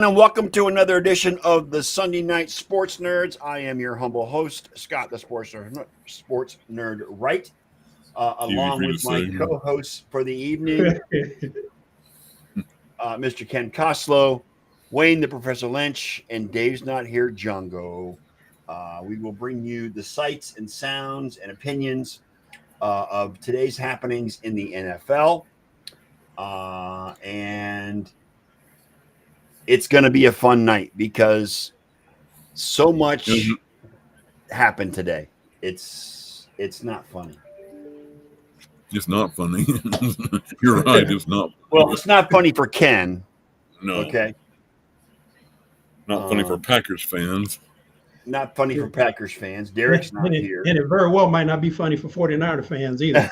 And welcome to another edition of the Sunday Night Sports Nerds. I am your humble host, Scott, the sports nerd, right? Easy Along for you to with my say. co-hosts for the evening, Mr. Ken Koslow, Wayne the Professor Lynch, and Dave's not here, Jungo. We will bring you the sights and sounds and opinions of today's happenings in the NFL, and it's going to be a fun night because so much happened today. It's not funny. It's not funny. You're right. It's not. Well, it's not funny for Ken. No. Okay. Not funny for Packers fans. Not funny for Packers fans. Derek's not here. And it very well might not be funny for 49er fans either.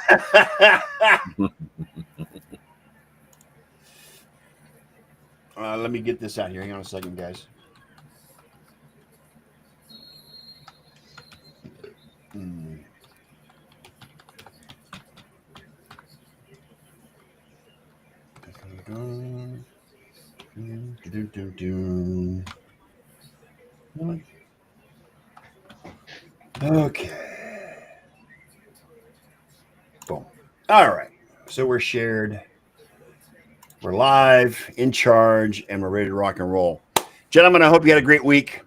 Let me get this out here. Hang on a second, guys. Okay. Boom. All right. So we're shared. We're live, in charge, and we're ready to rock and roll. Gentlemen, I hope you had a great week.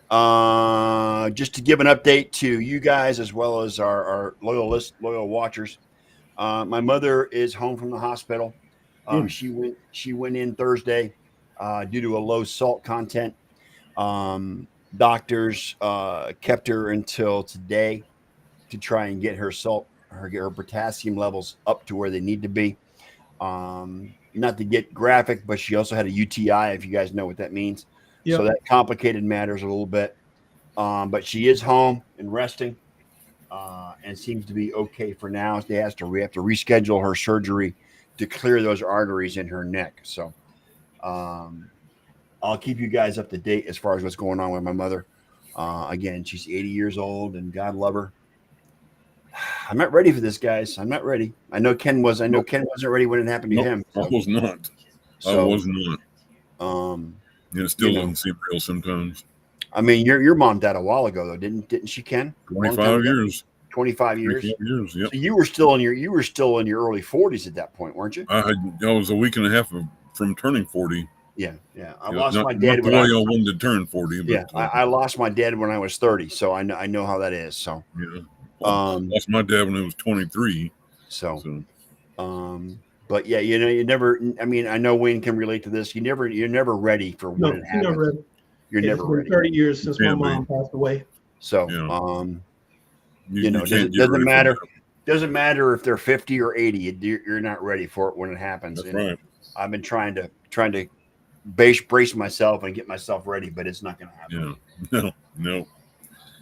Just to give an update to you guys as well as our loyal watchers. My mother is home from the hospital. She went in Thursday due to a low salt content. Doctors kept her until today to try and get her potassium levels up to where they need to be. Not to get graphic, but she also had a UTI, if you guys know what that means. Yep. So that complicated matters a little bit. But she is home and resting and seems to be okay for now. We have to reschedule her surgery to clear those arteries in her neck. So I'll keep you guys up to date as far as what's going on with my mother. Again, she's 80 years old, and God love her. I'm not ready for this, guys. I'm not ready. I know Ken wasn't ready when it happened to him. So. I was not. I was not. It still doesn't seem real sometimes. I mean, your mom died a while ago, though, didn't she, Ken? 25 years. 25 years. 25 years. Yep. So you were still in your early 40s at that point, weren't you? I was a week and a half from turning 40. Yeah. I lost my dad when I wanted to turn 40. But, I lost my dad when I was 30, so I know how that is. So yeah. I lost my dad when he was 23. But yeah, you never. I mean, I know Wayne can relate to this. You're never ready for when it happens. You're never ready. 30 years since my mom passed away. So, it doesn't matter. Doesn't matter if they're 50 or 80. You're not ready for it when it happens. That's right. I've been trying to brace myself and get myself ready, but it's not going to happen. Yeah.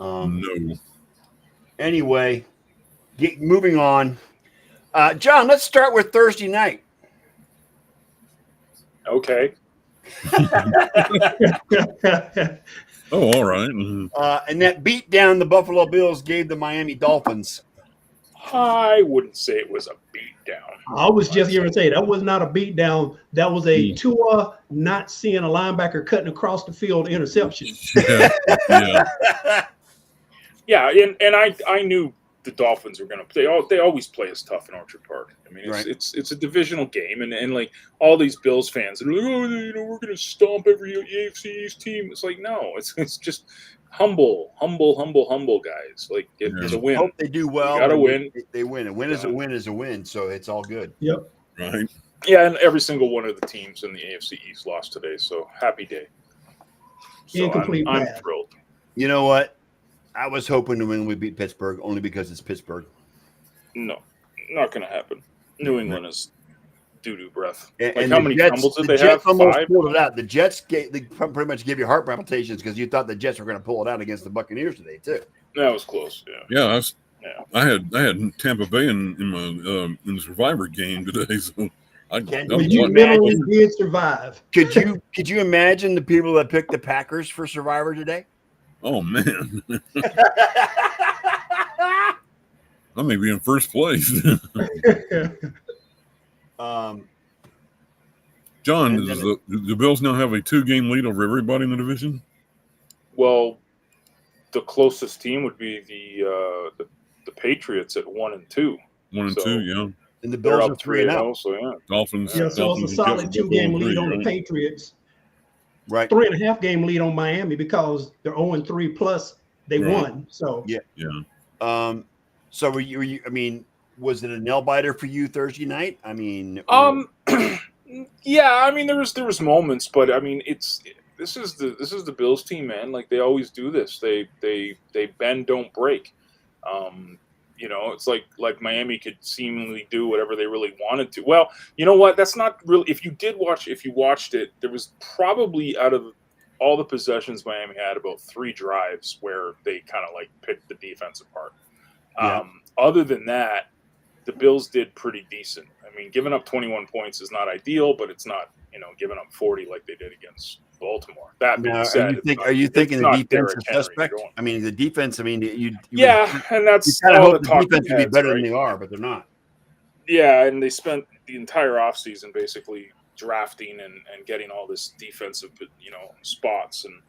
No. Anyway, moving on. John, let's start with Thursday night. Okay. Oh, all right. And that beat down the Buffalo Bills gave the Miami Dolphins. I wouldn't say it was a beat down. I was just going to say that was not a beat down. That was a Tua not seeing a linebacker cutting across the field interception. Yeah, and I knew the Dolphins were going to play. They always play us tough in Orchard Park. I mean, it's a divisional game, and like all these Bills fans, they're like, we're going to stomp every AFC East team. It's like, no, it's just humble guys. Like it's a win. Hope they do well. You gotta win. They win. A win is a win is a win. So it's all good. Yep. Right. Yeah, and every single one of the teams in the AFC East lost today. So happy day. So I'm thrilled. You know what? I was hoping New England would beat Pittsburgh only because it's Pittsburgh. No, not going to happen. New England is doo-doo breath. And how many fumbles did they have? Almost pulled it out. The Jets they pretty much give you heart palpitations because you thought the Jets were going to pull it out against the Buccaneers today too. That was close. Yeah. I had Tampa Bay in the Survivor game today, so you literally did survive. Could you imagine the people that picked the Packers for Survivor today? Oh man. I may be in first place. John, does the Bills now have a 2-game lead over everybody in the division? Well, the closest team would be the Patriots at 1-2. 1-2, yeah. And the Bills are 3-0. So yeah, Dolphins. Yeah, so it's a solid 2-game lead on the Patriots. Right. 3.5-game lead on Miami because they're 0-3 plus they won. So yeah. So were you? I mean, was it a nail biter for you Thursday night? I mean, yeah. I mean, there was moments, but I mean, this is the Bills team, man. Like they always do this. They bend, don't break. You know, it's like Miami could seemingly do whatever they really wanted to. Well, you know what? That's not really. If you watched it, there was probably out of all the possessions Miami had about 3 drives where they kind of like picked the defense apart. Yeah. Other than that, the Bills did pretty decent. I mean, giving up 21 points is not ideal, but it's not, giving up 40 like they did against Baltimore. That being said, are you thinking the defense is suspect? I mean, the defense. I mean, and that's kind of all hope the defense would be better than they are, but they're not. Yeah, and they spent the entire offseason basically drafting and getting all this defensive, spots, and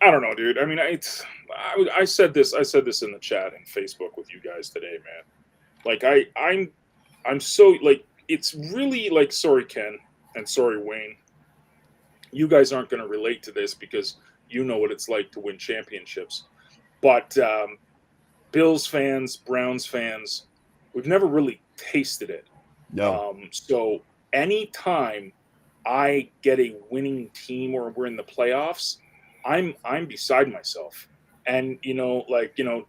I don't know, dude. I mean, I said this in the chat and Facebook with you guys today, man. Like I'm so like it's really like, sorry Ken and sorry Wayne, you guys aren't going to relate to this because you know what it's like to win championships, but Bills fans, Browns fans, we've never really tasted it. No. So anytime I get a winning team or we're in the playoffs, I'm beside myself. And,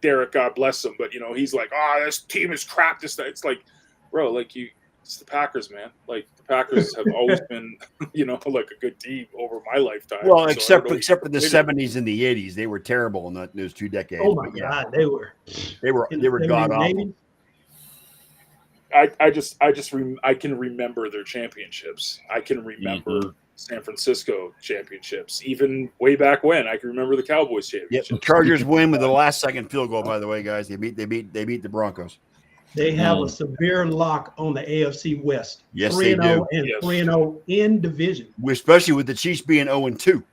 Derek, God bless him, but, he's like, this team is crap. It's like, bro, like it's the Packers, man. Like the Packers have always been, like a good team over my lifetime. Well, except for the 70s and the 80s, they were terrible in those 2 decades. Oh my God, they were god awful. I can remember their championships. I can remember San Francisco championships, even way back when. I can remember the Cowboys championships. Yep, the Chargers win with the last-second field goal. By the way, guys, they beat the Broncos. They have a severe lock on the AFC West. Yes, they do. And 3-0 in division, especially with the Chiefs being 0-2.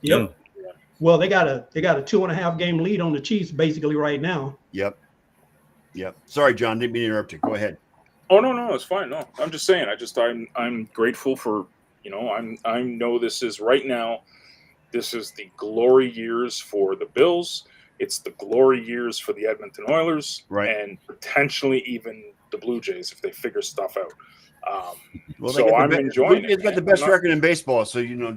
Yep. Yeah. Well, they got a 2.5-game lead on the Chiefs basically right now. Yep. Sorry, John, didn't mean to interrupt you. Go ahead. Oh no, it's fine. No, I'm just saying. I'm grateful for. I know this is right now. This is the glory years for the Bills. It's the glory years for the Edmonton Oilers, right, and potentially even the Blue Jays if they figure stuff out. So I'm enjoying it. They've got the best record in baseball, so they're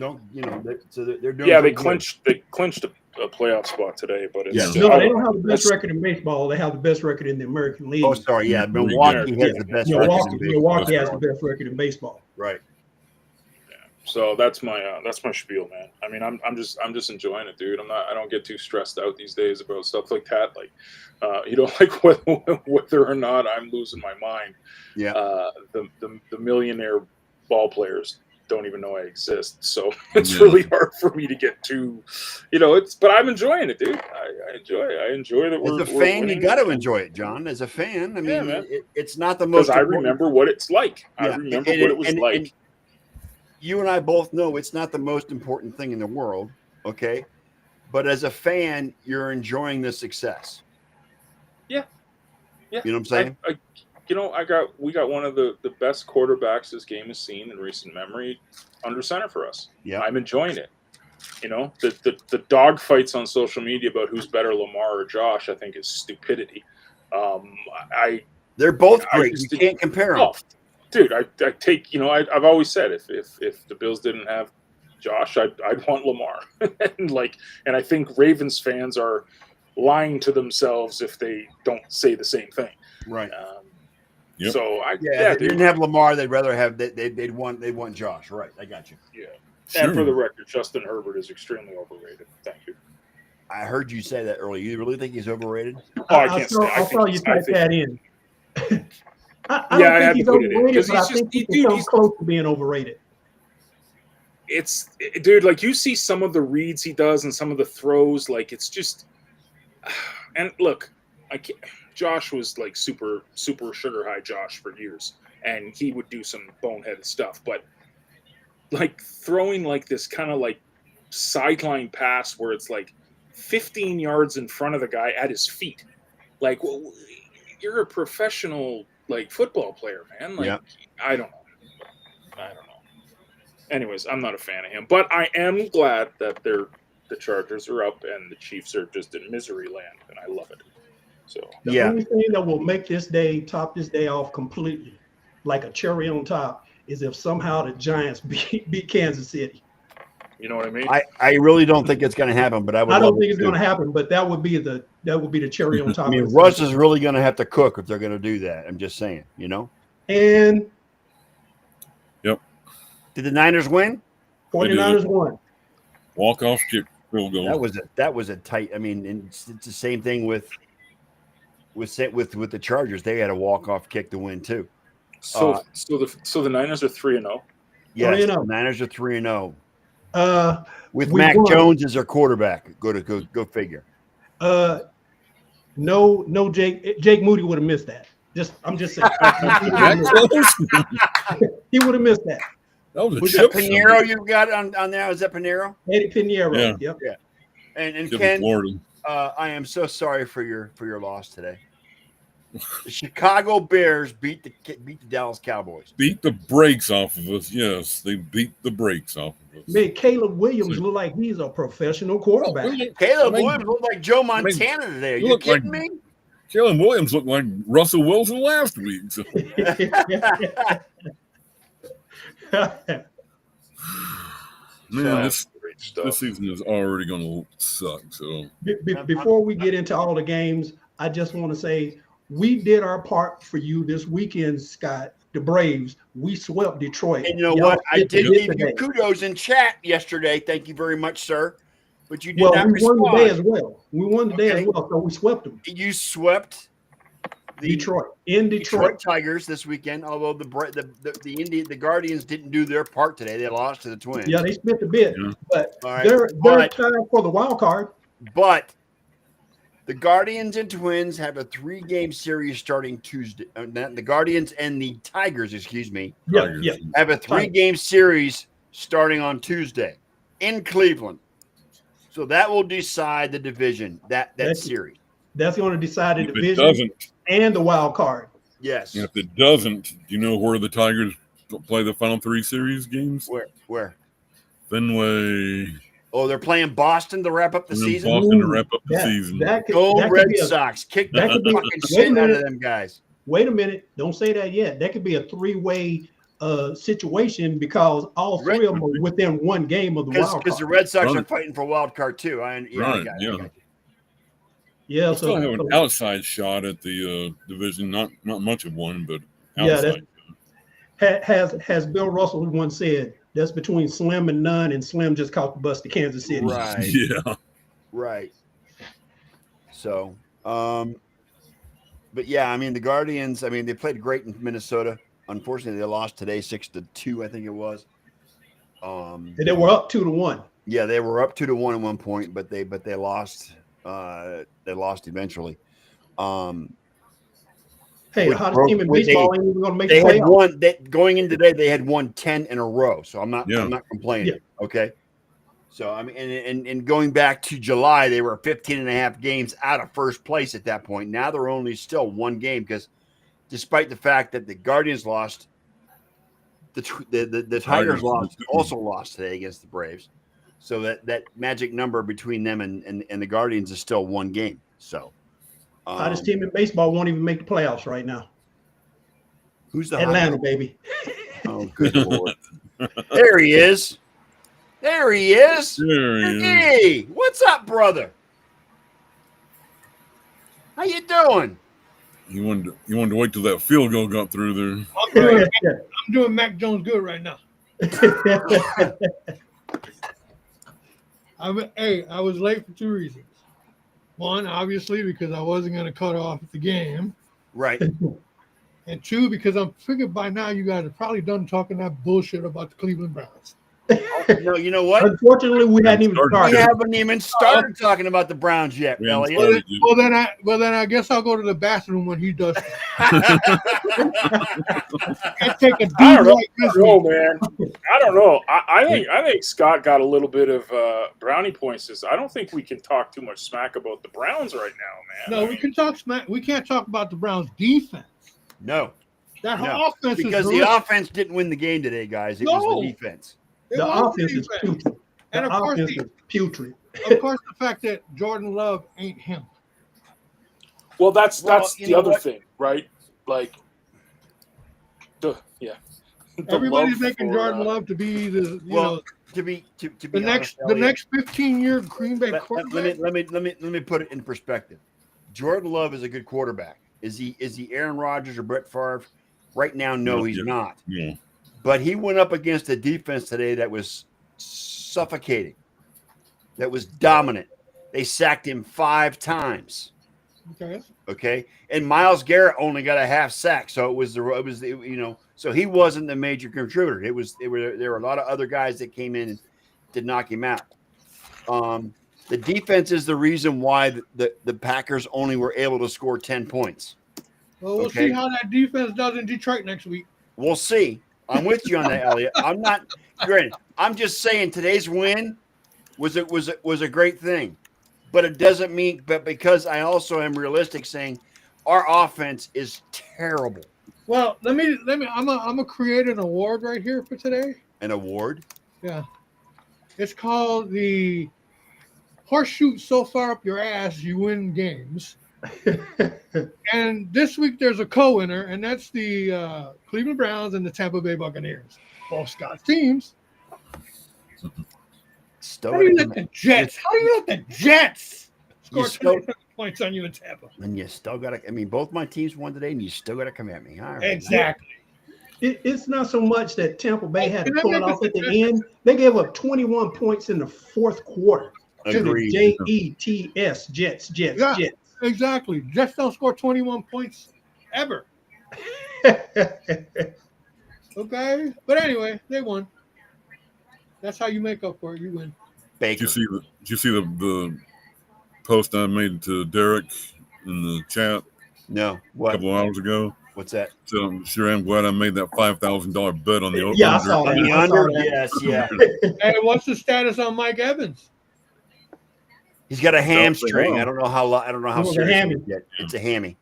doing. Yeah, they clinched a playoff spot today, but it's they don't have the best record in baseball. They have the best record in the American League. Oh, sorry, yeah, Milwaukee has the best record in baseball. Milwaukee has the best record in baseball. Right. So that's my spiel, man. I mean, I'm just enjoying it, dude. I don't get too stressed out these days about stuff like that. Like, like whether or not I'm losing my mind. Yeah. The millionaire ball players don't even know I exist, so it's really hard for me to get too, but I'm enjoying it, dude. I enjoy that. As a fan, you got to enjoy it, John. As a fan, I mean, it's not the most. Because I remember what it's like. Yeah. I remember what it was like. And you and I both know it's not the most important thing in the world, okay? But as a fan, you're enjoying the success. Yeah. You know what I'm saying? We got one of the best quarterbacks this game has seen in recent memory under center for us. Yeah. I'm enjoying it. The dog fights on social media about who's better, Lamar or Josh, I think is stupidity. They're both great. You can't compare them. Oh, dude, I take, I've always said if the Bills didn't have Josh, I'd want Lamar. and I think Ravens fans are lying to themselves if they don't say the same thing. Right. Yep. So if they didn't have Lamar, they'd rather have they'd want Josh. Right. I got you. Yeah. Sure. And for the record, Justin Herbert is extremely overrated. Thank you. I heard you say that earlier. You really think he's overrated? Oh, I saw you type that in. I had think he's to put it in overrated, but I think he's close to being overrated. It's, dude, like you see some of the reads he does and some of the throws, like it's just. And look, Josh was like super, super sugar high Josh for years, and he would do some boneheaded stuff. But like throwing like this kind of like sideline pass where it's like 15 yards in front of the guy at his feet, like, well, you're a professional like football player, man. Like, I don't know. Anyways, I'm not a fan of him, but I am glad that the Chargers are up and the Chiefs are just in misery land, and I love it. So the only thing that will make top this day off completely, like a cherry on top, is if somehow the Giants beat Kansas City. You know what I mean? I really don't think it's going to happen, but I don't think it's going to happen, but that would be the cherry on top. I mean, Russ is really going to have to cook if they're going to do that. I'm just saying, you know. And did the Niners win? 49ers won. Walk-off kick, field goal. That was a tight. I mean, it's the same thing with the Chargers. They had a walk-off kick to win too. So the Niners are 3-0. Yes, 3-0. the Niners are 3-0. With we Mac won. Jones as their quarterback. Go figure. No, Jake Moody would have missed that. I'm just saying. He would have missed that. That was a Was chip that Pinheiro you got on there? Is that Pinheiro? Eddie Pinheiro. Yeah. Yep. Yeah. And Chip Ken, Florida. I am so sorry for your loss today. The Chicago Bears beat the Dallas Cowboys. Beat the brakes off of us. Yes, they beat the brakes off of us. Man, Caleb Williams look like he's a professional quarterback. Caleb Williams looked like Joe Montana today. Are you kidding me? Caleb Williams looked like Russell Wilson last week. So. Man, this season is already going to suck. So before we get into all the games, I just want to say we did our part for you this weekend, Scott. The Braves, we swept Detroit. And you know what? I did give you kudos in chat yesterday. Thank you very much, sir. But you did not respond. We won today as well. We won today as well, so we swept them. You swept Detroit Tigers this weekend. Although the Guardians didn't do their part today, they lost to the Twins. Yeah, they spent a bit, but right. they're tied for the wild card. But the Guardians and Twins have a 3-game series starting Tuesday. The Guardians and the Tigers, have a 3-game series starting on Tuesday in Cleveland. So that will decide the division. That series. That's going to decide the division and the wild card. Yes. And if it doesn't, do you know where the Tigers play the final 3 series games? Where? Fenway. Oh, they're playing Boston to wrap up the season? Boston to wrap up the season. Go Red Sox. Kick the fucking shit out of them guys. Wait a minute. Don't say that yet. That could be a 3-way situation because all 3 of them are within 1 game of the wild card. Because the Red Sox are fighting for wild card too. Yeah, so have an outside shot at the division. Not much of one, but outside. Has Bill Russell once said, that's between slim and none, and slim just caught the bus to Kansas City. Right. Yeah. Right. So, but yeah, I mean, the Guardians, they played great in Minnesota. Unfortunately, they lost today 6-2, I think it was. And they were up 2-1. Yeah, they were up 2-1 at one point, but they lost. They lost eventually. Hey, the hottest team in baseball ain't even going to make the playoffs. Going in today, they had won 10 in a row. So I'm not complaining. Yeah. Okay. So and going back to July, they were 15.5 games out of first place at that point. Now they're only still 1 game because, despite the fact that the Guardians lost, the Tigers also lost today against the Braves. So that magic number between them and the Guardians is still 1 game. So hottest team in baseball won't even make the playoffs right now. Who's the Atlanta, baby? Oh, good Lord. There he is. Hey, what's up, brother? How you doing? You wanted to wait till that field goal got through there. I'm doing Mac Jones good right now. I was late for 2 reasons. One, obviously, because I wasn't going to cut off the game. Right. And 2, because I'm figured by now you guys are probably done talking that bullshit about the Cleveland Browns. No, you know what? Unfortunately, we hadn't even We started. haven't even started talking about the Browns yet, We haven't Elliot. started. Well, then I guess I'll go to the bathroom when he does. I take a deep I don't know. right this Oh week. man, I don't know. I think Scott got a little bit of brownie points. I don't think we can talk too much smack about the Browns right now, man. No, we can talk smack. We can't talk about the Browns' defense. No, That whole no, offense because is the horrific. offense didn't win the game today, guys. It No. was the defense. It The was offense is defense. putrid. And The of course, offense is putrid. of course, the fact that Jordan Love ain't him. Well, that's you the know other what? thing, right? Like, the Everybody's love making for, Jordan Love to be the To be the honest, next Elliot, 15-year Green Bay let quarterback. me put it in perspective. Jordan Love is a good quarterback. Is he Aaron Rodgers or Brett Favre? Right now, no, he's not. Yeah. But he went up against a defense today that was suffocating, that was dominant. They sacked him 5 times. Okay, and Myles Garrett only got a half sack, so so he wasn't the major contributor. There were a lot of other guys that came in and did knock him out. The defense is the reason why the Packers only were able to score 10 points. Well, we'll see how that defense does in Detroit next week. We'll see. I'm with you on that, Elliot. I'm not granted. I'm just saying today's win was a great thing, but it doesn't mean. But because I also am realistic, saying our offense is terrible. Well, let me. I'm gonna create an award right here for today. An award? Yeah, it's called the Horseshoe So Far Up Your Ass You Win Games. And this week there's a co-winner, and that's the Cleveland Browns and the Tampa Bay Buccaneers. Both Scott's teams. How do you let the Jets score 27 points on you in Tampa? And you still got to. I mean, both my teams won today, and you still got to come at me. All right. Exactly. It's not so much that Tampa Bay had to pull it off at the end. They gave up 21 points in the fourth quarter. Agreed. Jets, Jets. Exactly. Jets don't score 21 points ever. Okay. But anyway, they won. That's how you make up for it. You win. Baker. Did you see the post I made to Derek in the chat? No. A What? couple of hours ago. What's that? So I'm sure I'm glad I made that $5,000 bet on the over. Yeah, I saw that. The under? Yes, yeah. Hey, what's the status on Mike Evans? He's got a hamstring. I don't know how It's a serious hammy. it is yet. It's a hammy.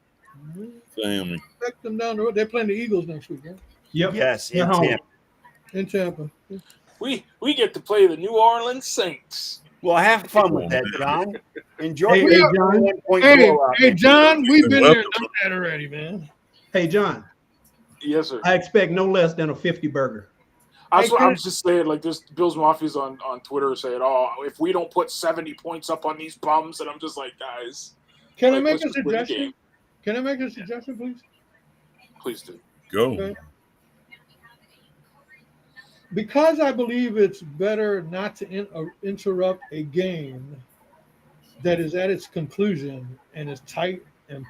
Sammy. Expect them down the road. They're playing the Eagles next week, yeah? Yep. Yes, in They're home. Tampa. In Tampa. We get to play the New Orleans Saints. Well, have fun with that, John. Enjoy Hey, your John. 1-point Hey, blowout. hey, John, we've been there, done that already, man. Hey, John, Yes, sir. I expect no less than a 50 burger. I was just saying, like, this Bills Mafia's on Twitter saying, "Oh, if we don't put 70 points up on these bums," and I'm just like, guys, Can I like, make let's a just win the suggestion? game. Can I make a suggestion, please? Please do. Go. Okay. Because I believe it's better not to interrupt a game that is at its conclusion and is tight and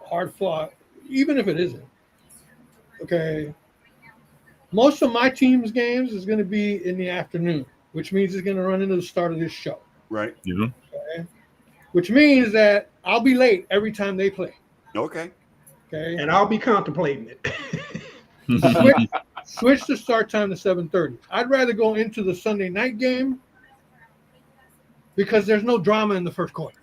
hard fought, even if it isn't. Okay. Most of my team's games is going to be in the afternoon, which means it's going to run into the start of this show. Right. Yeah. Okay. Which means that I'll be late every time they play. Okay. Okay. And I'll be contemplating it. Switch the start time to 7:30. I'd rather go into the Sunday night game because there's no drama in the first quarter.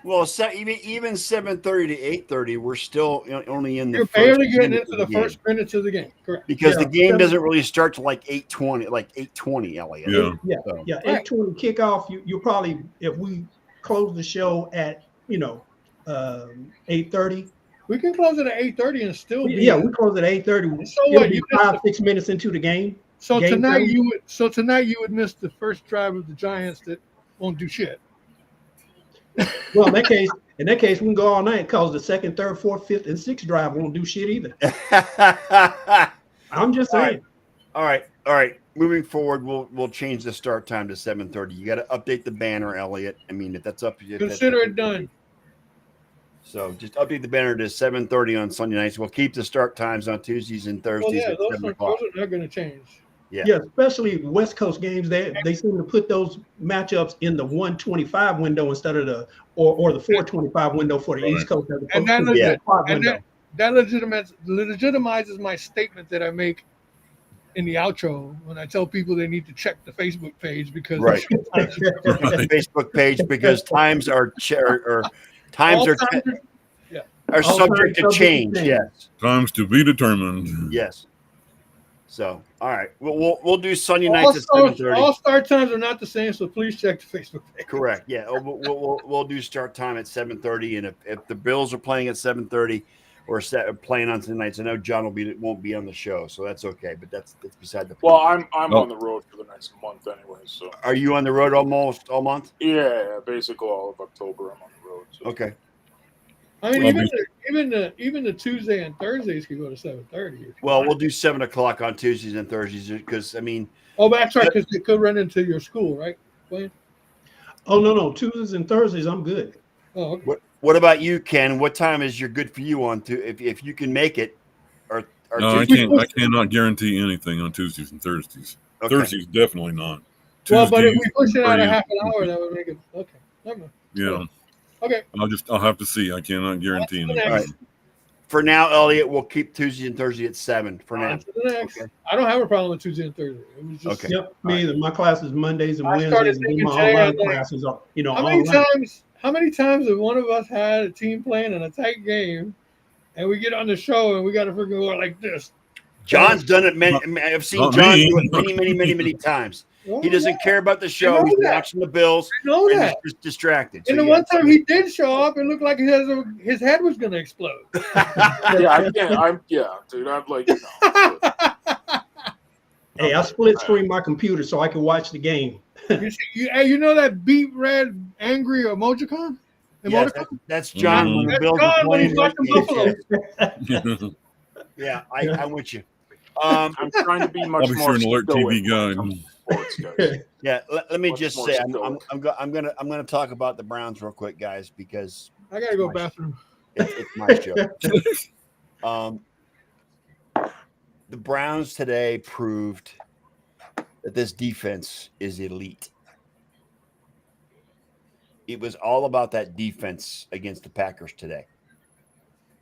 Well, even 7:30 to 8:30, we're still only in the. You're first barely getting minute into of the game. first minutes of the game. Correct. Because Yeah. the game doesn't really start till like 8:20, Elliot. Yeah. Yeah, So, yeah. Right. 8:20 kickoff. You probably, if we close the show at 8:30. We can close it at 8:30 and still be. Yeah, we close at 8:30. So It'll what? be You 5-6 minutes into the game. So game tonight time? you would miss the first drive of the Giants that won't do shit. Well, in that case, we can go all night because the second, third, fourth, fifth, and sixth drive won't do shit either. I'm just saying. All right. Moving forward, we'll change the start time to 7:30. You got to update the banner, Elliot. I mean, if that's up to you. Consider it done. So just update the banner to 7:30 on Sunday nights. We'll keep the start times on Tuesdays and Well, Thursdays yeah, at those 7 are o'clock. not going to change. Yeah, especially West Coast games. They seem to put those matchups in the 125 window instead of the or the 425 window for the East Coast. And that, window. that legitimizes my statement that I make in the outro when I tell people they need to check the Facebook page because the Facebook page because times are subject to change. Yes, times to be determined. Yes. So, all right, we'll do Sunday nights at 7:30. All start times are not the same, so please check the Facebook page. Correct. Yeah, we'll do start time at 7:30, and if the Bills are playing at 7:30 or playing on Sunday nights, I know John won't be on the show, so that's okay. But that's beside the point. Well, I'm on the road for the next month anyway. So are you on the road almost all month? Yeah, basically all of October I'm on the road. So. Okay. I mean, even the Tuesday and Thursdays could go to 7:30. Well, we'll do 7 o'clock on Tuesdays and Thursdays because I mean. Oh, that's right, because it could run into your school, right, Wayne? Oh no, Tuesdays and Thursdays I'm good. Oh, okay. What about you, Ken? What time is your good for you on if you can make it? Or no, I cannot guarantee anything on Tuesdays and Thursdays. Okay. Thursdays definitely not. Well, but if we push it out a half an hour, that would make it okay. Never mind. Yeah. Okay. I'll have to see. I cannot guarantee anything. Right. For now, Elliot, we'll keep Tuesday and Thursday at 7 for now. Okay. I don't have a problem with Tuesday and Thursday. It was just Yep, me either. My class is Mondays and Wednesdays. And my online classes are, how many times have one of us had a team playing in a tight game, and we get on the show and we got to freaking go like this? John's done it. I've seen John do it many times. He doesn't care about the show. He's watching the Bills. I know that. He's just distracted. And the one time he did show up, it looked like his head was going to explode. Yeah, dude. I'm like, no. Hey, I split screen my computer so I can watch the game. You know that beat red angry emojicon? Yeah, that's John. Mm-hmm. When the Bills John when he's watching Buffalo. Yeah, I'm with you. I'm trying to be much more. I'll be sure and alert TV guy. Yeah, let me just say I'm gonna talk about the Browns real quick, guys, because I gotta go bathroom. It's my show. The Browns today proved that this defense is elite. It was all about that defense against the Packers today.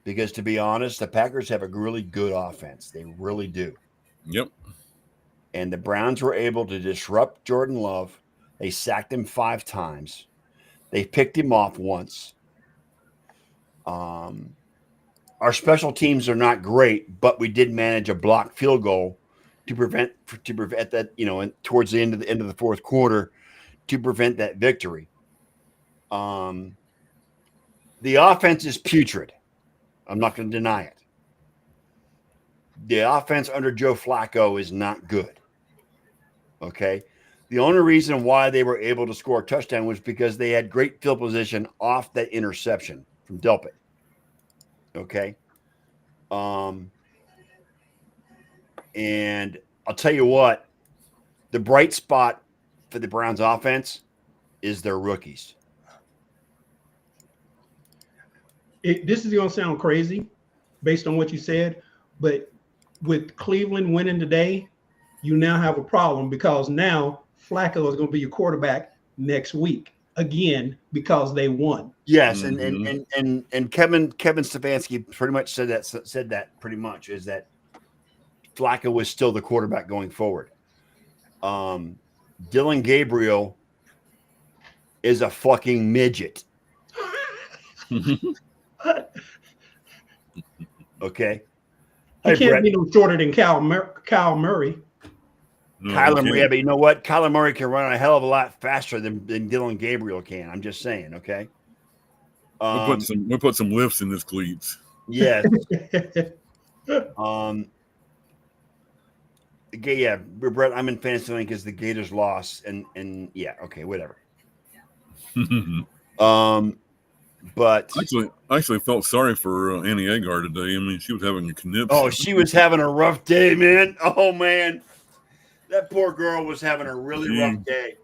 Because to be honest, the Packers have a really good offense. They really do. Yep. And the Browns were able to disrupt Jordan Love. They sacked him 5 times. They picked him off once. Our special teams are not great, but we did manage a blocked field goal to prevent that, towards the end of the fourth quarter to prevent that victory. The offense is putrid. I'm not going to deny it. The offense under Joe Flacco is not good. Okay. The only reason why they were able to score a touchdown was because they had great field position off that interception from Delpit. Okay. And I'll tell you what, the bright spot for the Browns offense is their rookies. This is going to sound crazy based on what you said, but with Cleveland winning today, you now have a problem because now Flacco is going to be your quarterback next week again because they won. Yes, and Kevin Stefanski pretty much said that pretty much is that Flacco was still the quarterback going forward. Dylan Gabriel is a fucking midget. Okay. He can't be no shorter than Kyle Murray. No, Kyler Murray, but you know what? Kyler Murray can run a hell of a lot faster than Dylan Gabriel can. I'm just saying, okay? We'll put some lifts in his cleats. Yes. Brett, I'm in fantasy land because the Gators lost, and yeah, okay, whatever. But I actually felt sorry for Annie Agar today. I mean, she was having a conniption. Oh, she was having a rough day, man. Oh man, that poor girl was having a really rough day.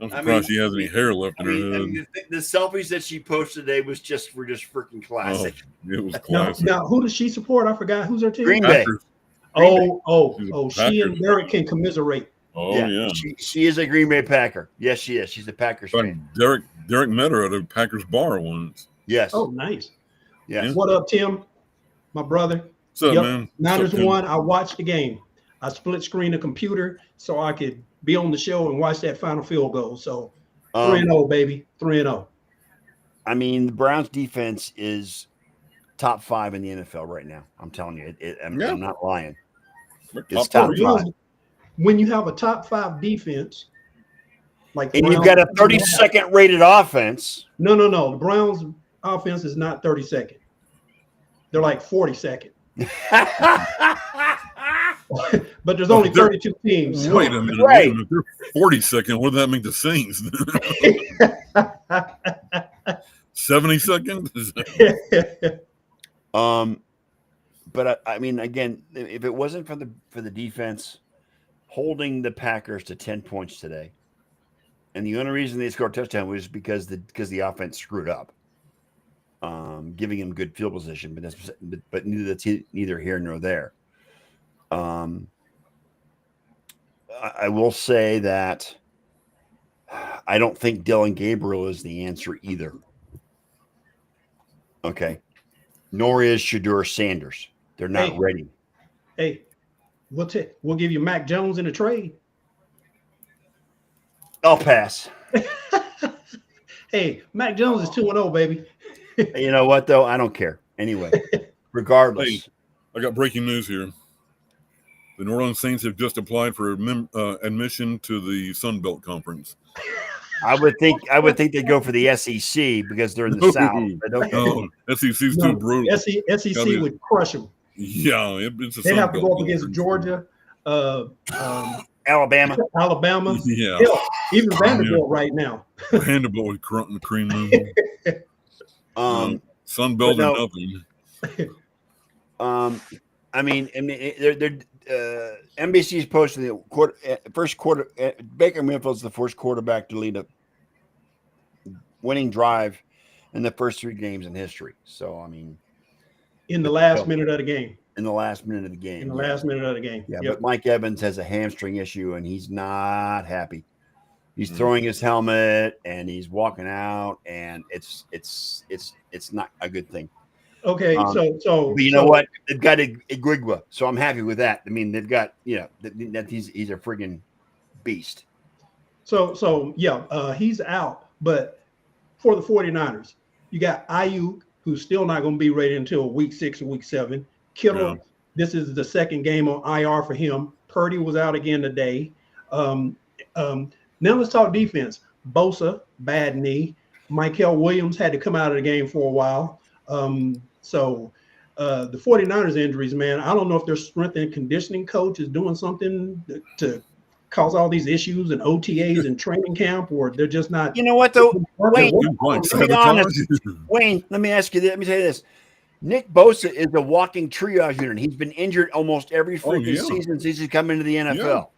I'm surprised she has any hair left in her head. I mean, the selfies that she posted today were just freaking classic. Oh, it was classic. Now, who does she support? I forgot. Who's her team? Green Bay. She and Derek can commiserate. Oh yeah. She is a Green Bay Packer. Yes, she is. She's a Packers fan. Derek met her at a Packers bar once. Yes. Oh, nice. Yes. What up, Tim? My brother. What's up, man? Niners won. I watched the game. I split screen the computer so I could be on the show and watch that final field goal. So 3-0, baby. 3-0. I mean, the Browns defense is top 5 in the NFL right now. I'm telling you, I'm not lying. It's top 5. When you have a top 5 defense, like and you've got a 32nd rated offense. No. The Browns offense is not 32nd. They're like 42nd. But there's only 32 teams. So. Wait a minute. Right. If they're 42nd, what does that make the Saints? 72nd? But I mean, again, if it wasn't for the defense holding the Packers to 10 points today, and the only reason they scored a touchdown was because the offense screwed up, giving them good field position, but neither here nor there. I will say that I don't think Dylan Gabriel is the answer either. Okay. Nor is Shedeur Sanders. They're not ready. Hey, we'll give you Mac Jones in a trade. I'll pass. Hey, Mac Jones is 2-0, baby. You know what, though? I don't care. Anyway, regardless. Hey, I got breaking news here. The New Orleans Saints have just applied for admission to the Sun Belt Conference. I would think they'd go for the SEC because they're in the South. But okay. SEC's too brutal. SEC would crush them. Yeah, it's a They'd have to go up Conference. against Georgia, Alabama. Yeah. Hell, even Vanderbilt right now. Vanderbilt with cream noodle. Sun Belt or nothing. I mean, they're NBC's posting the first quarter. Baker Mayfield's the first quarterback to lead a winning drive in the first 3 games in history. So, I mean, In the last minute of the game. In the last minute of the game. In the last minute of the game. Yeah, Yep. but Mike Evans has a hamstring issue, and he's not happy. He's throwing his helmet, and he's walking out, and it's not a good thing. Okay, so but you know what? They've got Igwigwa, so I'm happy with that. I mean, they've got that he's a friggin' beast. So he's out, but for the 49ers, you got Ayuk, who's still not going to be ready until week 6 or week 7. Kittle, this is the second game on IR for him. Purdy was out again today. Now let's talk defense. Bosa, bad knee. Michael Williams had to come out of the game for a while. So the 49ers injuries, man, I don't know if their strength and conditioning coach is doing something to cause all these issues and OTAs and training camp, or they're just not. You know what, though? Wayne, Wayne, let me ask you this. Let me tell you this. Nick Bosa is a walking triage unit. He's been injured almost every freaking season since he's come into the NFL.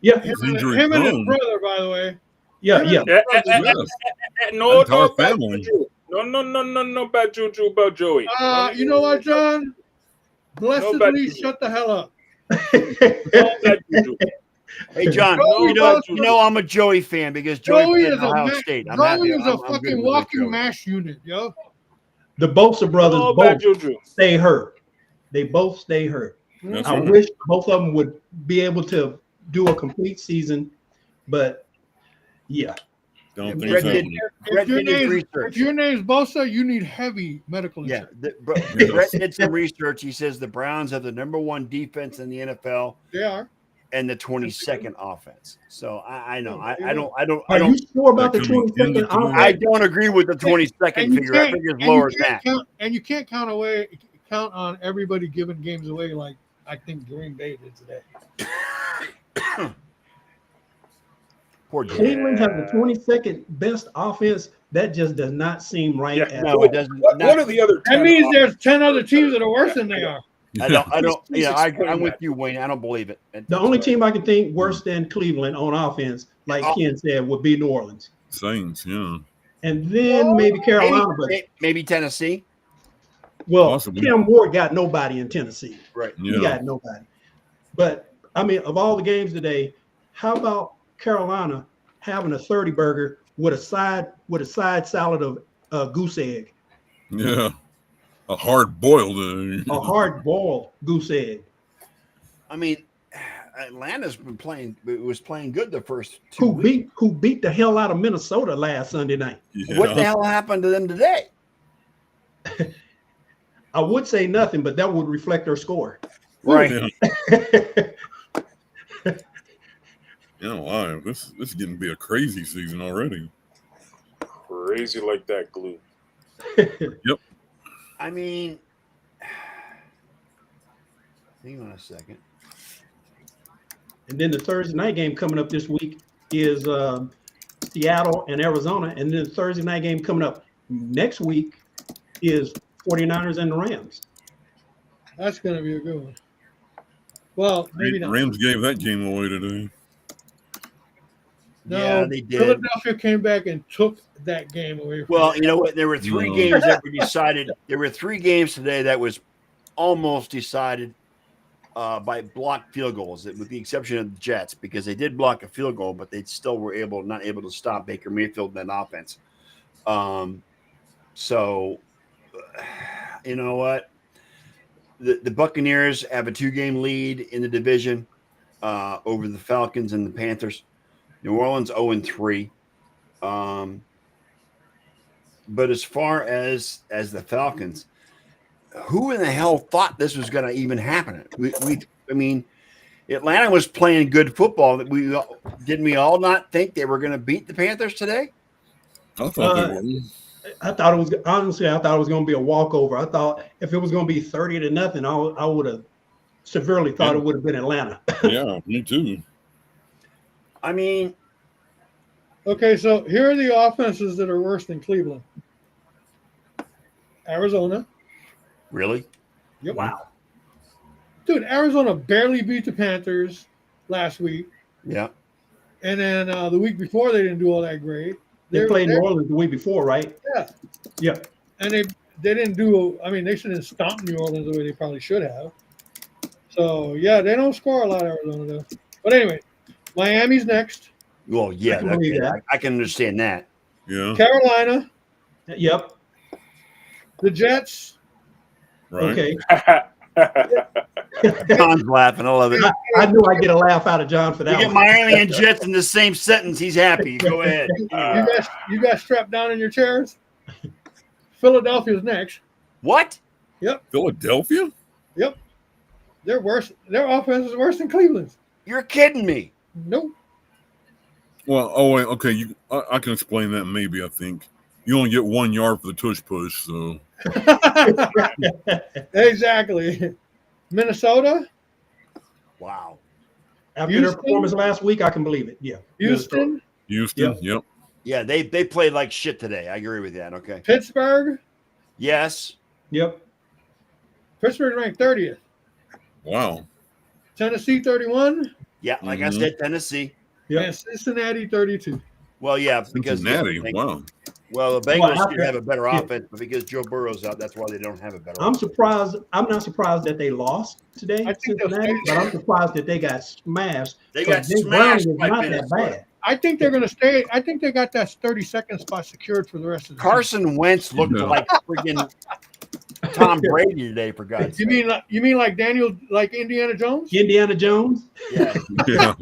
Yeah. Him and his brother, by the way. Yeah. No, entire family. No, bad juju about Joey. You know what, John? Blessedly, shut the hell up. Hey, John, you know I'm a Joey fan because Joey is Ohio State. Joey is a fucking walking mash unit, yo. The Bosa brothers both stay hurt. They both stay hurt. I wish both of them would be able to do a complete season, but yeah. Don't think so. If your name's Bosa, you need heavy medical insurance. Brett did some research. He says the Browns have the #1 defense in the NFL. They are. And the 22nd offense. So I know. I don't. Are you sure about the 22nd offense? I don't agree with the 22nd figure. I think it's lower than that. And you can't count on everybody giving games away like I think Green Bay did today. Poor Cleveland has the 22nd best offense. That just does not seem right. No, it doesn't. What are the other? That means there's 10 other teams that are worse than they are. I don't. Yeah, I'm with you, Wayne. I don't believe it. The only team I can think worse than Cleveland on offense, like Ken said, would be New Orleans. Saints, yeah. And then maybe Carolina, but maybe Tennessee. Well, possibly. Cam Ward got nobody in Tennessee. Right. He got nobody. But I mean, of all the games today, how about Carolina having a 30 burger with a side salad of goose egg, Yeah. A hard boiled. a hard boiled goose egg? I mean, Atlanta's was playing good the first 2 weeks. Who beat the hell out of Minnesota last Sunday night? Yeah. What the hell happened to them today? I would say nothing, but that would reflect their score. Right. Yeah. Why? This is getting to be a crazy season already. Crazy like that glue. Yep. I mean, hang on a second. And then the Thursday night game coming up this week is Seattle and Arizona. And then the Thursday night game coming up next week is 49ers and the Rams. That's going to be a good one. Well, maybe not. Rams gave that game away today. No, Yeah, they did. Philadelphia came back and took that game away from Well, them. you know what? There were three No. games that were decided. There were 3 games today that was almost decided by blocked field goals, with the exception of the Jets, because they did block a field goal, but they still were not able to stop Baker Mayfield in that offense. So, you know what? The Buccaneers have a 2-game lead in the division over the Falcons and the Panthers. New Orleans 0-3. But as far as the Falcons, who in the hell thought this was going to even happen? I mean, Atlanta was playing good football. Didn't we all not think they were going to beat the Panthers today? I thought they were. I thought it was honestly. I thought it was going to be a walkover. I thought if it was going to be 30-0, I would have severely thought it would have been Atlanta. Yeah, me too. I mean, Okay, so here are the offenses that are worse than Cleveland. Arizona. really? Yep. Wow. Dude, Arizona barely beat the Panthers last week. Yeah. And then the week before, they didn't do all that great. They played New Orleans the week before, right? Yeah. Yeah. And they didn't do, I mean, they shouldn't stomp New Orleans the way they probably should have. So, yeah, they don't score a lot, Arizona, though. But anyway, Miami's next. Well, yeah, I can believe that. I can understand that. Yeah. Carolina, Yep. the Jets. Right. Okay. John's laughing. I love it. I knew I'd get a laugh out of John for We that get one. Miami and Jets in the same sentence. He's happy. Go ahead. You guys strapped down in your chairs? Philadelphia's next. What? Philadelphia? They're worse. Their offense is worse than Cleveland's. You're kidding me. Nope. Well, oh wait, okay. I can explain that maybe. I think you only get 1 yard for the tush push. So Exactly. Minnesota, Wow. After Houston? their performance last week, I can believe it. Yeah. Houston, Houston. Yep. Yeah, they played like shit today. I agree with that. Okay. Pittsburgh. Yes. Yep. Pittsburgh ranked 30th. Wow. Tennessee 31 Yeah, like I Mhm. said, Tennessee. Yep. and Cincinnati 32. Well, yeah, because Cincinnati. Wow. well, the Bengals Well, should have a better yeah. offense, but because Joe Burrow's out, that's why they don't have a better. I'm offense. surprised. I'm not surprised that they lost today, I think they'll Cincinnati, stay but I'm surprised that they got smashed. They So got Jake smashed Browning is by not that Minnesota. bad. I think they're going to stay. I think they got that 32nd spot secured for the rest of the Carson Wentz looked Yeah. like friggin' Tom Brady today, for God's season. sake. You mean like Indiana Jones? Indiana Jones. Yeah. Yeah.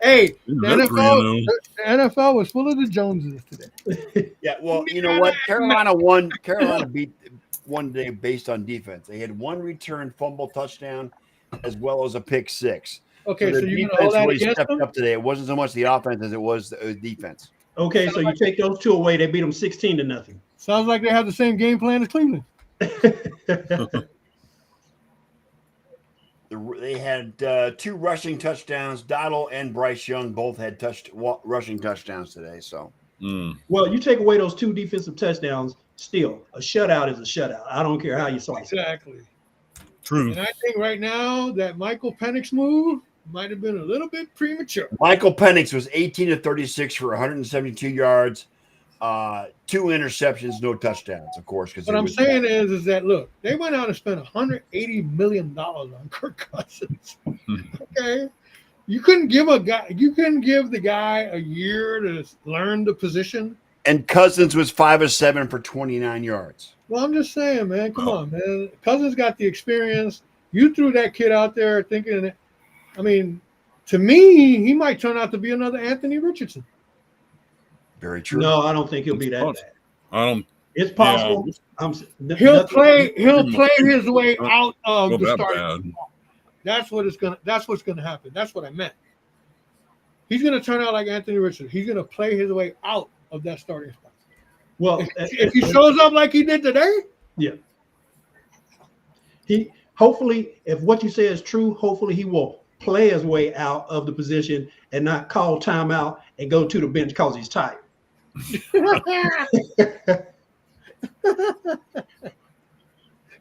Hey, That's the NFL was full of the Joneses today. Yeah. Well, you know what? Carolina won. Carolina beat one day based on defense. They had 1 return fumble touchdown as well as a pick 6. Okay, so so the you're going to defense hold that really against stepped them? up today. It wasn't so much the offense as it was the defense. Okay, so you take those 2 away, they beat them 16-0. Sounds like they have the same game plan as Cleveland. They had 2 rushing touchdowns. Dottle and Bryce Young both had rushing touchdowns today. So Mm. Well, you take away those 2 defensive touchdowns, still a shutout is a shutout. I don't care how you slice it. Exactly. True. And I think right now that Michael Penix move might have been a little bit premature. Michael Penix was 18 of 36 for 172 yards, 2 interceptions, no touchdowns, of course. Because What I'm saying is that look, they went out and spent $180 million on Kirk Cousins. Okay, you couldn't give the guy a year to learn the position. And Cousins was 5 of 7 for 29 yards. Well, I'm just saying, man. Come on, man. Cousins got the experience. You threw that kid out there thinking. I mean, to me, he might turn out to be another Anthony Richardson. Very true. No, I don't think he'll be that bad. I don't. It's possible. He'll play his way out of Go the that starting. bad. That's what's gonna happen. That's what I meant. He's gonna turn out like Anthony Richardson. He's gonna play his way out of that starting spot. Well, If he shows up like he did today, yeah. He hopefully, if what you say is true, hopefully he will play his way out of the position and not call timeout and go to the bench because he's tired. because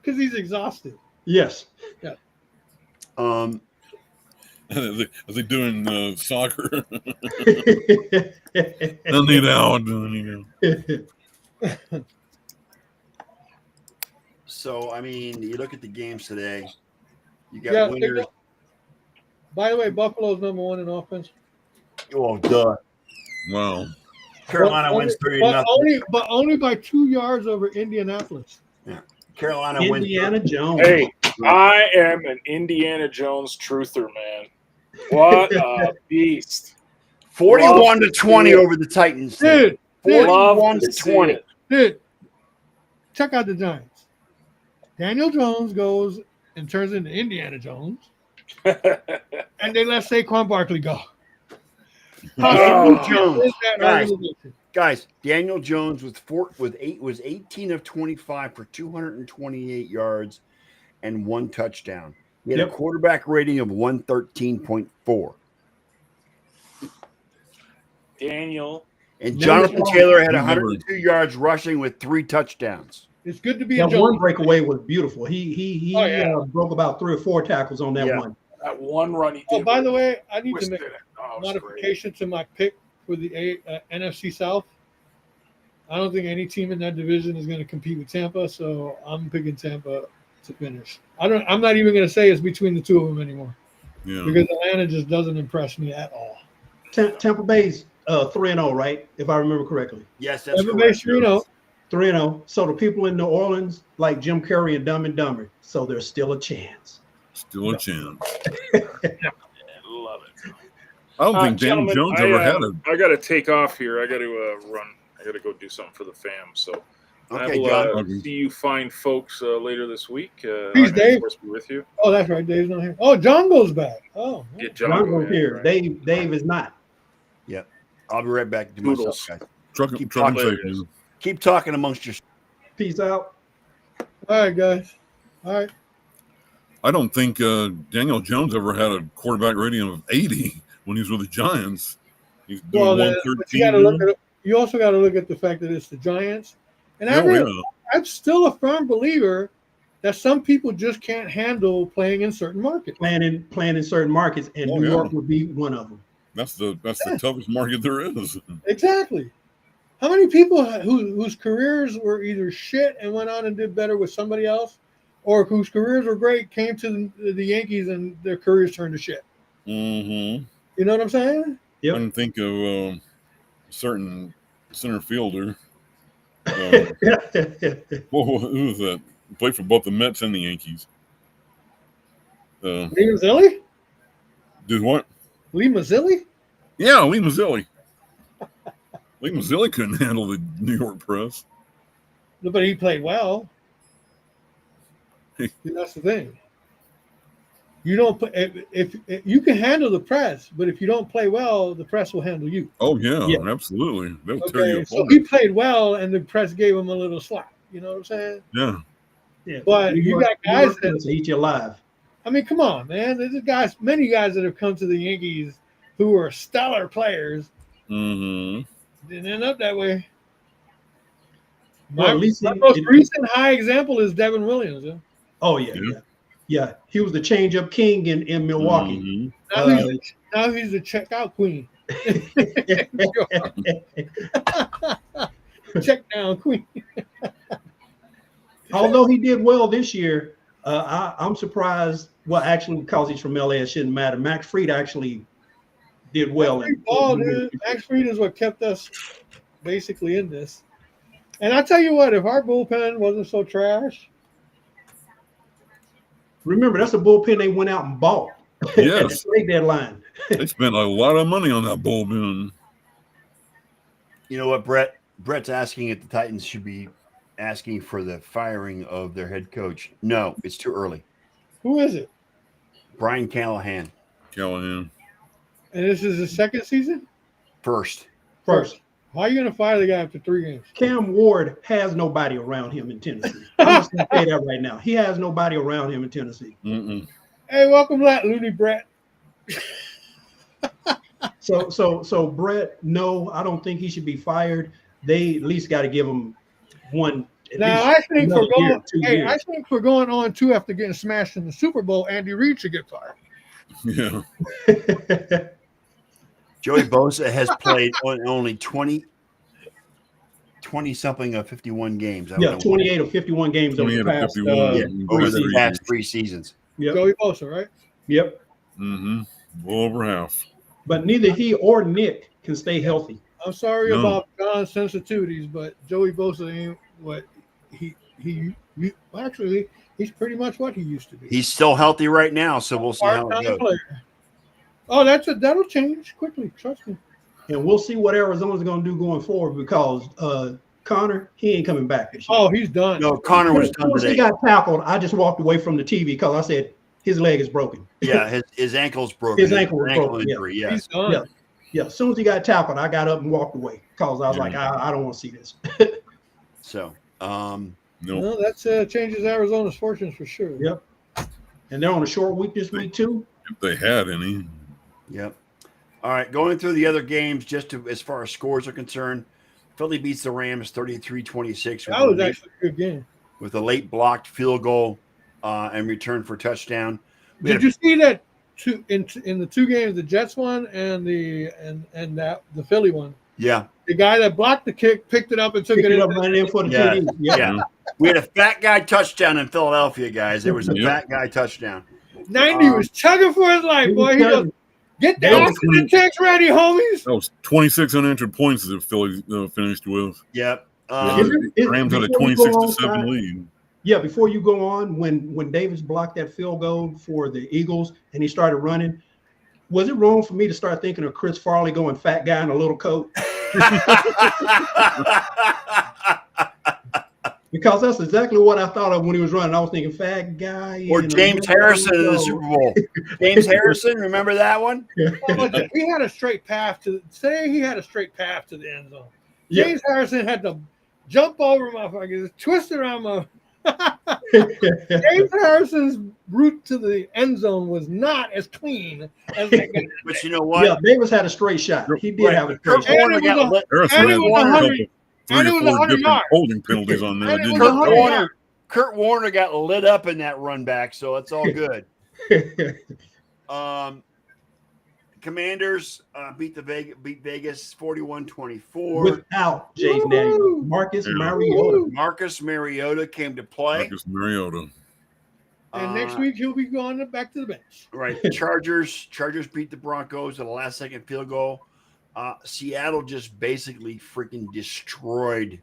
he's exhausted. Yes. Um, Are they doing soccer? Yeah. I need out. You know. so, I mean, you look at the games today. You got winners. By the way, Buffalo's number 1 in offense. Oh, duh. Wow. Carolina wins 3-0. But only by 2 yards over Indianapolis. Carolina wins. Indiana Jones. Hey, I am an Indiana Jones truther, man. What a beast. 41-20 over the Titans. Dude, 41-20. Dude, check out the Giants. Daniel Jones goes and turns into Indiana Jones, and they let Saquon Barkley go. Daniel Jones. Is that organization? Guys, Daniel Jones was 18 of 25 for 228 yards and 1 touchdown. He had a quarterback rating of 113.4. Daniel. And Jonathan Taylor had 102 yards rushing with 3 touchdowns. It's good to be That a Jones. one breakaway was beautiful. He broke about 3 or 4 tackles on that one. That one run he did. Oh, by the way, I need to twisted make it. Oh, a it was modification to my pick for the NFC South. I don't think any team in that division is going to compete with Tampa, so I'm picking Tampa to finish. I'm not even going to say it's between the 2 of them anymore. Yeah. Because Atlanta just doesn't impress me at all. Tampa Bay's 3-0, right? If I remember correctly. Yes, that's Tampa Bay's correct. 3-0. 3-0. So the people in New Orleans like Jim Carrey and Dumb and Dumber. So there's still a chance. Still a chance. Love it. I don't think Daniel Gentlemen, Jones ever had a. I got to take off here. I got to run. I got to go do something for the fam. So I Okay, will John. see you fine folks later this week. Peace, I'm Dave. of course be with you. Oh, that's right. Dave's not here. Oh, John goes back. Oh, Get John John goes here. Right. Dave is not. I'll be right back to Toodles. myself, guys. Trucking talking. safety. Keep talking amongst yourselves. Peace out. all right, guys. All right. I don't think Daniel Jones ever had a quarterback rating of 80 when he was with the Giants. He's doing Well, then, 113. but you got to look at. You also got to look at the fact that it's the Giants, and I'm still a firm believer that some people just can't handle playing in certain markets. Playing in certain markets, and New York would be one of them. That's the toughest market there is. Exactly. How many people whose careers were either shit and went on and did better with somebody else, or whose careers were great came to the Yankees and their careers turned to shit? Mm-hmm. You know what I'm saying? Yep. I can think of a certain center fielder. Who was that? Played for both the Mets and the Yankees. Lee Mazzilli? Did what? Lee Mazzilli? Yeah, Lee Mazzilli. Lee Mazzilli couldn't handle the New York press. But he played well. That's the thing. You don't play if you can handle the press, but if you don't play well, the press will handle you. Oh yeah. Absolutely. They'll tear you Okay, so apart. he played well, and the press gave him a little slack. You know what I'm saying? Yeah. Yeah. But you got guys that eat you alive. I mean, come on, man. There's many guys that have come to the Yankees who are stellar players. Mm-hmm. Didn't end up that way. Well, My, at least my most recent high example is Devin Williams. Yeah? Oh yeah. He was the change-up king in Milwaukee. Mm-hmm. Now he's the checkout queen. Check down, Queen. Although he did well this year, I'm surprised. Well, actually, because he's from LA, it shouldn't matter. Max Fried actually did well. Max Fried is what kept us basically in this. And I tell you what, if our bullpen wasn't so trash. Remember, that's a bullpen they went out and bought. Yes. At the trade deadline. They spent a lot of money on that bullpen. You know what, Brett? Brett's asking if the Titans should be asking for the firing of their head coach. No, it's too early. Who is it? Brian Callahan. Callahan. And this is his second season? First. How are you going to fire the guy after 3 games? Cam Ward has nobody around him in Tennessee. I'm just going to say that right now. He has nobody around him in Tennessee. Mm-mm. Hey, welcome back, Looney Brett. So Brett, no, I don't think he should be fired. They at least got to give him one. Now, I think for going on 2 after getting smashed in the Super Bowl, Andy Reid should get fired. Yeah. Joey Bosa has played on only 20 something of 51 games. 28 or 51 games over the past, over the past 3 seasons. Yep. Joey Bosa, right? Yep. Mm-hmm. Well over half. But neither he or Nick can stay healthy. I'm sorry about John's sensitivities, but Joey Bosa ain't what he actually he's pretty much what he used to be. He's still healthy right now, so we'll see how it goes. Player. Oh, that'll change quickly. Trust me. And we'll see what Arizona's going to do going forward because Connor, he ain't coming back this year. Oh, he's done. No, Connor was done Once today. he got tackled, I just walked away from the TV because I said his leg is broken. Yeah, his ankle's broken. His ankle was broken. Injury, Yeah. yes. He's done. Yeah. As soon as he got tackled, I got up and walked away because I was like, I don't want to see this. So, No. Well, that changes Arizona's fortunes for sure. Yep. And they're on a short week this week too. If they had any. yep. All right, going through the other games, as far as scores are concerned, Philly beats the Rams 33-26. That was actually a good game. With a late blocked field goal and return for touchdown. Did you see that in the 2 games, the Jets one and the Philly one? Yeah. The guy that blocked the kick picked it up and took it in. Up right in for the TD. Yeah. We had a fat guy touchdown in Philadelphia, guys. There was a fat guy touchdown. 90 was chugging for his life, boy. He goes, get the oxygen tanks ready, homies. That was 26 unanswered points that Philly finished with. Yep. Rams had a 26-7 lead. Yeah, before you go on, when Davis blocked that field goal for the Eagles and he started running, was it wrong for me to start thinking of Chris Farley going fat guy in a little coat? Because that's exactly what I thought of when he was running. I was thinking fat guy. Or James Harrison in the Super Bowl. James Harrison, remember that one? He had a straight path to the end zone. James Harrison had to jump over motherfuckers, twist around my. James Harrison's route to the end zone was not as clean as that guy. But you know what? Yeah, Davis had a straight shot. He did have a straight shot. Warner got lit. Harrison had three or four different holding penalties on there. Kurt Warner got lit up in that run back, so it's all good. Commanders beat Vegas 41-24 without Jay Natty. Marcus Mariota. Marcus Mariota came to play. Marcus Mariota. And next week he'll be going back to the bench. Right. Chargers beat the Broncos at a last-second field goal. Seattle just basically freaking destroyed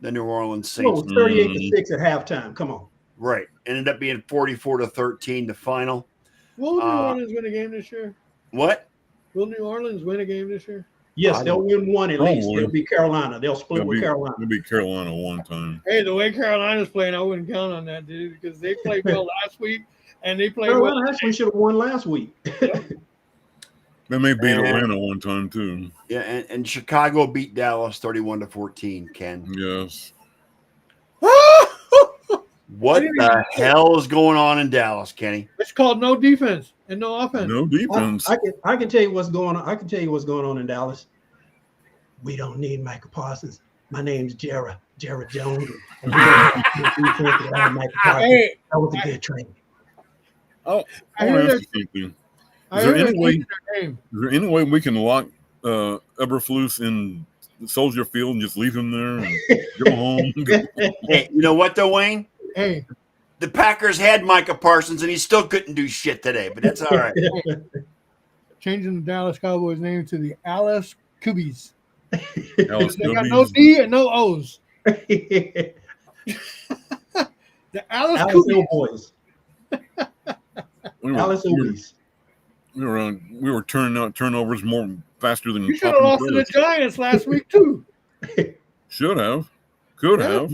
the New Orleans Saints. Well, 38-6 at halftime. Come on. Right. Ended up being 44-13 the final. Will New Orleans win a game this year? What? Will New Orleans win a game this year? Yes, they'll win one at least. Probably. They'll beat Carolina. They'll split with Carolina. They'll beat Carolina one time. Hey, the way Carolina's playing, I wouldn't count on that, dude, because they played well last week and they played Carolina well. actually should have won last week. They may beat Atlanta one time too. Yeah, and Chicago beat Dallas 31-14, Ken. Yes. What the hell is going on in Dallas, Kenny? It's called no defense and no offense. No defense. I can tell you what's going on. I can tell you what's going on in Dallas. We don't need Micah Parsons. My name's Jarrah Jones. And that was a good trade. Oh, I want to ask you something. Is there any way we can lock Eberflus in Soldier Field and just leave him there and go home. Hey, you know what though, Wayne? Hey, The Packers had Micah Parsons, and he still couldn't do shit today. But that's all right. changing the Dallas Cowboys name to the Alice Coobies. Alice They got Coobies. no D and no O's. The Alice Alice Coobies. Boys. We Alice were, Oobies. we were turning out turnovers more faster than You should have popping lost to the throws. Giants last week too. Should have. Could Yeah. have.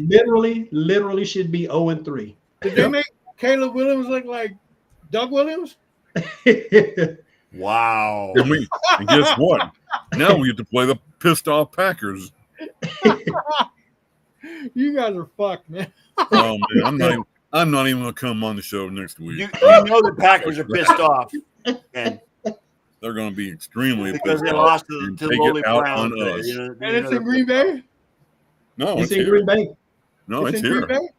Literally should be 0-3. Did they make Caleb Williams look like Doug Williams? Wow. And guess what? Now we get to play the pissed off Packers. You guys are fucked, man. Oh man, I'm not even gonna come on the show next week. You know the Packers are pissed off, and They're gonna be extremely because pissed they off lost and to the take lowly it out Browns. on us. And it's in Green Bay. No, It's it's in here. Green Bay. No, it's in here. Green Bay.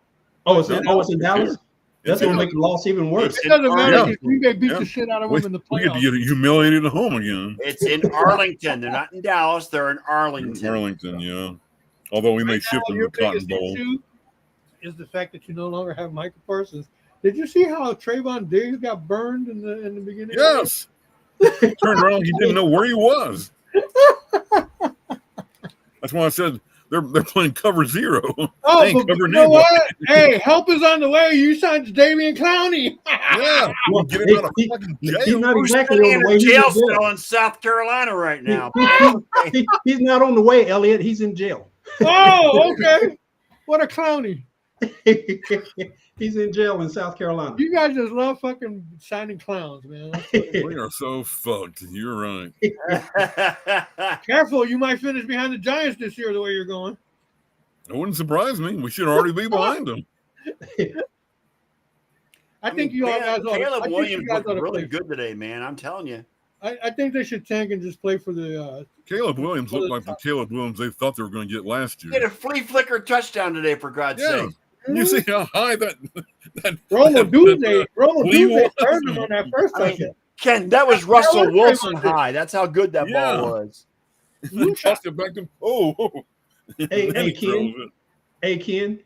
Oh, it's in It's Dallas. here. That's It's gonna here. make the loss even worse. It's It doesn't matter Yeah. because Green Bay beat Yeah. the shit out of We, them in the we get to playoffs. get humiliated at home again. It's in Arlington. They're not in Dallas. They're in Arlington. Arlington, yeah. Although we may Right shift now, them your to Cotton biggest Bowl. issue is the fact that you no longer have Michael Parsons. Did you see how Trayvon Diggs got burned in the beginning? Yes. He turned around, he didn't know where he was. That's why I said they're playing cover zero. Oh, They ain't but you covering know anybody. what? Hey, help is on the way. You signed Damian Clowney. Yeah. Well, Get him out of he- fucking He's jail. not Who's exactly sitting on in the a way. He's jail in jail. cell in South Carolina right now? He's not on the way, Elliot. He's in jail. Oh, okay. What a Clowney. He's in jail in South Carolina. You guys just love fucking signing clowns, man. We are so fucked. You're right. Careful, you might finish behind the Giants this year the way you're going. It wouldn't surprise me. We should already be behind them. I think you all guys ought to. Caleb I think Williams you guys looked ought to really play. good today, man. I'm telling you. I think they should tank and just play for the. Caleb Williams looked like the Caleb Williams they thought they were going to get last He had year. a flea flicker touchdown today, for God's Yeah. sake. You see how high that Romo Doomsday. Romo Lee Doomsday was- burned him on that first I mean, touchdown. Ken, that was Russell was Wilson Trayvon Diggs. high. That's how good that Yeah. ball was. Then tossed it back to Hey, Then he Ken. throws it. Hey, Ken,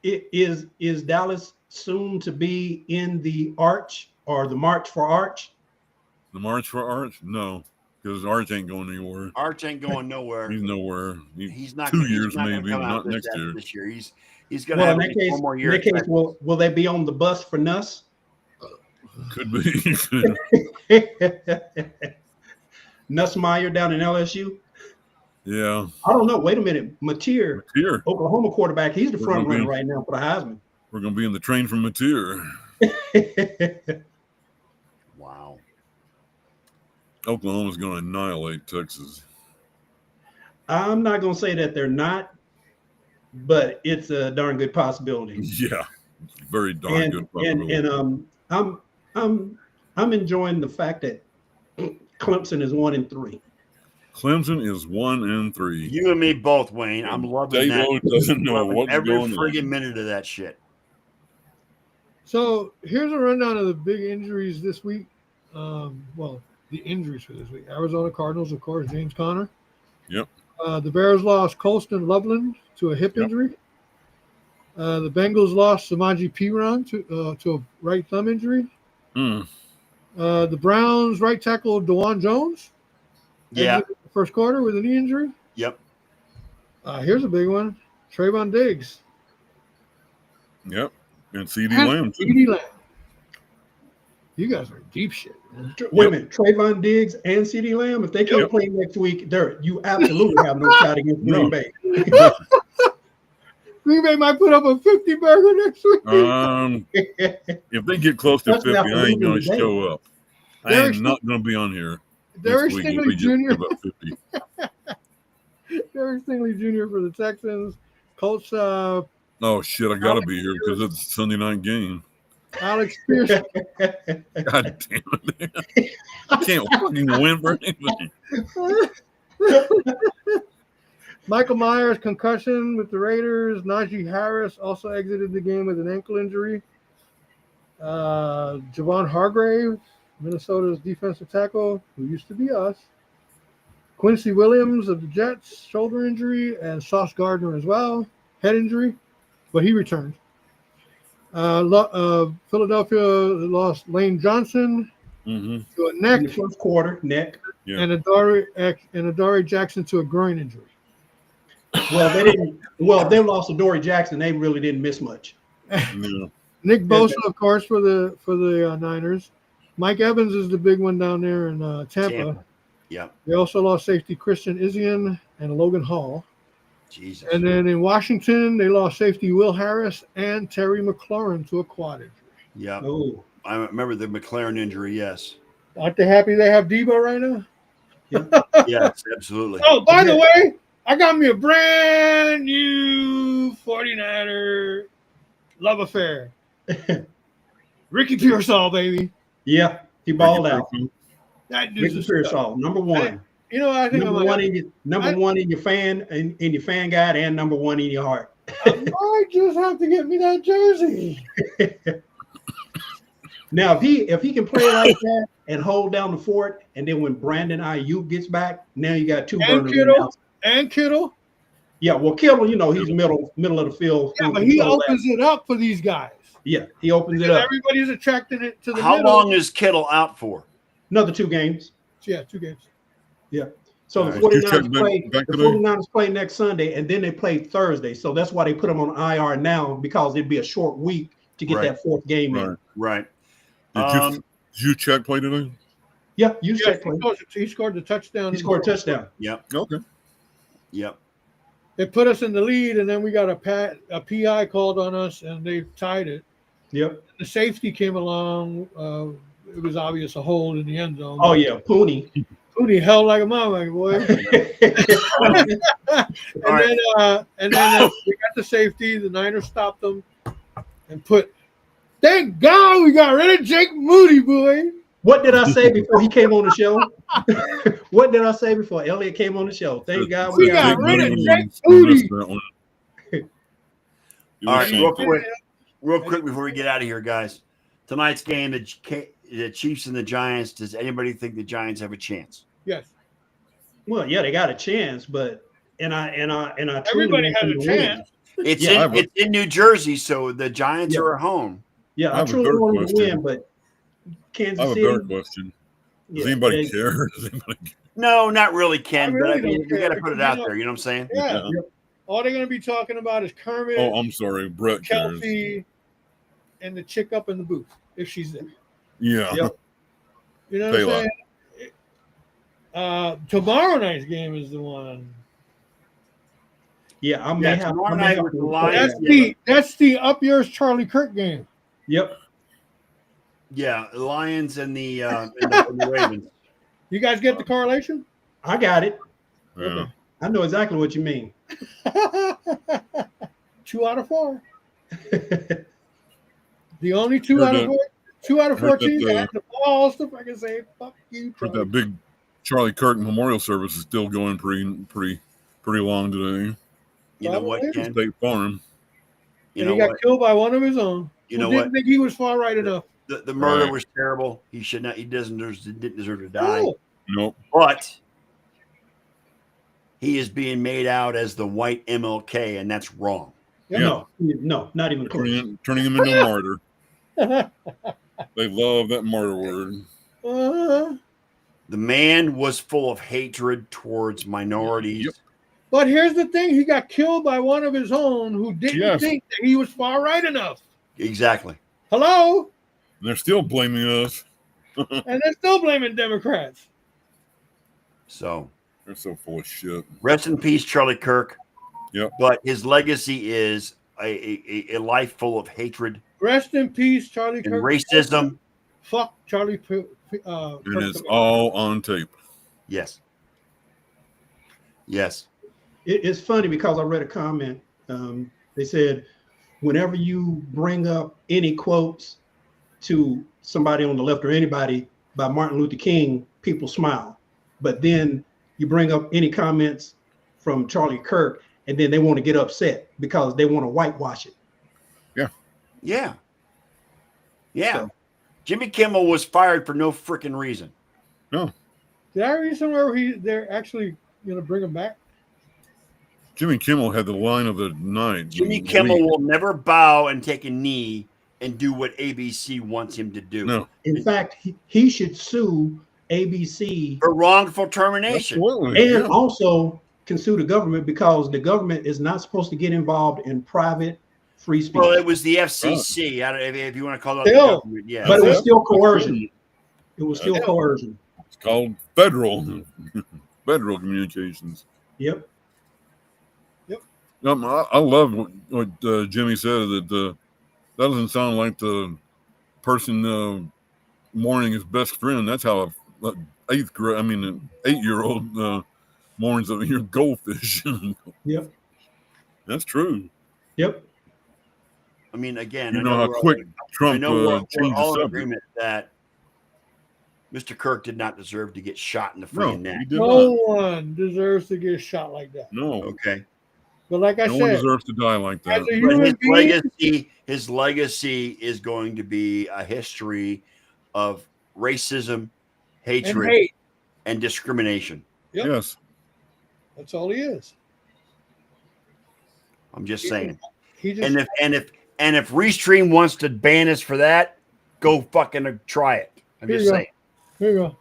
is Dallas soon to be in the Arch or the March for Arch? The March for Arch? No, because Arch ain't going anywhere. Arch ain't going nowhere. He's nowhere. He's not. 2 he's years not gonna maybe, come out not next after year. This year, he's going to Well, have in at that least case, one more year. in that case, will they be on the bus for Nuss? Could be. Nussmeier down in LSU? Yeah. I don't know. Wait a minute. Mateer, Here, Oklahoma quarterback, he's the We're front gonna be- runner right now for the Heisman. we're going to be in the train from Mateer. Wow. Oklahoma's going to annihilate Texas. I'm not going to say that they're not, but it's a darn good possibility. Yeah. Very darn good. I'm enjoying the fact that Clemson is 1-3. Clemson is 1-3. You and me both, Wayne. I'm loving that. Davo doesn't know Loving what's every going friggin' on. minute of that shit. So here's a rundown of the big injuries this week. Well, the injuries for this week. Arizona Cardinals, of course, James Conner. Yep. The Bears lost Colston Loveland to a hip Yep. injury. The Bengals lost Samaje Perine to a right thumb injury. Mm. The Browns right tackle DeJuan Jones. Yeah. exited the first quarter with a knee injury. Yep. Here's a big one. Trayvon Diggs. Yep. And CD And Lamb, too. CeeDee Lamb. You guys are deep shit, man. Wait a minute. Trayvon Diggs and CeeDee Lamb, if they can't Yep. play next week, you absolutely have no shot against No. Green Bay. Green Bay might put up a 50 burger next week. If they get close to Especially 50, after I ain't going losing to today. show up. I Derek am not going to be on here Derek next week if Stingley we just Jr. give up 50. Derek Stingley Jr. for the Texans. Colts, Oh, shit, I got to be here because it's a Sunday night game. Alex Pierce. God damn it. I can't fucking win for anything. Michael Myers, concussion with the Raiders. Najee Harris also exited the game with an ankle injury. Javon Hargrave, Minnesota's defensive tackle, who used to be us, Quincy Williams of the Jets, shoulder injury, and Sauce Gardner as well, head injury, but he returned. Philadelphia lost Lane Johnson Mm-hmm. to a In neck, the first quarter, neck. Yeah. and Adoree Jackson to a groin injury. Well, they didn't. Well, they lost to Dory Jackson. They really didn't miss much. Yeah. Nick Bosa, of course, for the Niners. Mike Evans is the big one down there in Tampa. Yeah. They also lost safety Christian Izien and Logan Hall. Jesus. And then in Washington, they lost safety Will Harris and Terry McLaurin to a quad injury. Yeah. Oh, I remember the McLaren injury. Yes. Aren't they happy they have Debo right now? Yes, absolutely. Oh, by the way, I got me a brand new 49er love affair. Ricky Pearsall, baby. yeah, he balled out. That dude's Ricky a Pearsall, number one. You know, I think Number one in your fan in your fan guide, and number one in your heart. I might just have to get me that jersey. Now, if he can play like that and hold down the fort, and then when Brandon Ayuk gets back, now you got two And burners. Kittle. And Kittle. Yeah, well, Kittle, he's middle of the field. Yeah, but he opens it up for these guys. Yeah, he opens it Because up. everybody's attracting it to the How middle. long is Kittle out for? Another 2 games. Yeah, 2 games. Yeah. So All the right. 49ers play next Sunday, and then they play Thursday. So that's why they put them on IR now, because it'd be a short week to get Right. that 4th game in. Right. Did you check play today? Yeah, you Yeah, said play. he scored the touchdown. He scored a touchdown. Yep. Okay. Yep. They put us in the lead, and then we got a PI called on us, and they tied it. Yep. The safety came along. It was obvious a hold in the end zone. Oh yeah, Pooney. Pooney held like a motherfucker, boy. And then we got the safety. The Niners stopped them and put. Thank God we got rid of Jake Moody, boy. What did I say before he came on the show? What did I say before Elliot came on the show? Thank God We got rid of Jake Moody. All right, real quick before we get out of here, guys. Tonight's game, the Chiefs and the Giants. Does anybody think the Giants have a chance? Yes. Well, yeah, they got a chance, but and I truly Everybody want has them a to win. chance. It's Yeah, it's in New Jersey, so the Giants Yeah. are at home. Yeah, I I have a truly better want them to question. win, but Kansas I have a City. better question. Does yeah, anybody they- care? Does anybody care? No, not really, Ken. I really but I mean, don't we got to care, put it because, out you know- there. You know what I'm saying? Yeah. All they're going to be talking about is Kermit, Oh, I'm sorry. Brett cares. Kelsey, and the chick up in the booth, if she's there. Yeah. Yep. You know what I'm Taylor. saying? Tomorrow night's game is the one. Yeah, I may Yeah, have. tomorrow I may night have with to the report Lions. that. That's the up yours Charlie Kirk game. Yep. Yeah, the Lions and the, and the Ravens. You guys get the correlation? I got it. Yeah. I know exactly what you mean. 2 out of 4. The only 2 out of Heard 4. 2 out of 4 heard that, teams that had the balls to fucking say, "Fuck you, Heard Charlie." that big Charlie Kirk memorial service is still going pretty long today. You know what, Probably. Ken? State Farm. You And know he got what? killed by one of his own. You who know didn't what? think he was far right enough. The murder Right. was terrible. He should not. He didn't deserve to die. Oh, Nope. But he is being made out as the white MLK, and that's wrong. yeah. No, not even close. Turning him into a martyr. They love that martyr word. The man was full of hatred towards minorities. Yep. But here's the thing: he got killed by one of his own who didn't Yes. think that he was far right enough. Exactly. Hello, And they're still blaming us. and they're still blaming Democrats. So They're so full of shit. rest in peace, Charlie Kirk. Yep. But his legacy is a life full of hatred Rest in peace, Charlie and Kirk. racism. Fuck Charlie. And Kirk. it's all on tape. Yes. Yes. It's funny because I read a comment. They said, whenever you bring up any quotes to somebody on the left or anybody by Martin Luther King, people smile. But then you bring up any comments from Charlie Kirk, and then they want to get upset because they want to whitewash it. Yeah. Yeah. So- Jimmy Kimmel was fired for no freaking reason. No. Did I read somewhere where they're actually going to bring him back? Jimmy Kimmel had the line of the night. Jimmy Kimmel will never bow and take a knee and do what ABC wants him to do. No. In fact, he should sue ABC For wrongful termination. Absolutely. and Yeah. also can sue the government because the government is not supposed to get involved in private free speech. Well, it was the FCC. I don't, if you want to call it the Still. government, yeah. but it was still coercion. It was still coercion. It's called federal communications. Yep. I love what Jimmy said, that that doesn't sound like the person mourning his best friend. That's how an 8-year-old mourns your goldfish. Yep. That's true. Yep. I mean, again, You I know know how we're quick all, I Trump know we're changed the all in subject. agreement that Mr. Kirk did not deserve to get shot in the No, freaking neck. he did No not. one deserves to get shot like that. No, Okay. But like I no one said, deserves to die like that. as a But human being, his legacy is going to be a history of racism, and hatred, hate, and discrimination. Yep. Yes. that's all he is. I'm just saying. He just And if Restream wants to ban us for that, go fucking try it. I'm Here just you go. saying. here you go.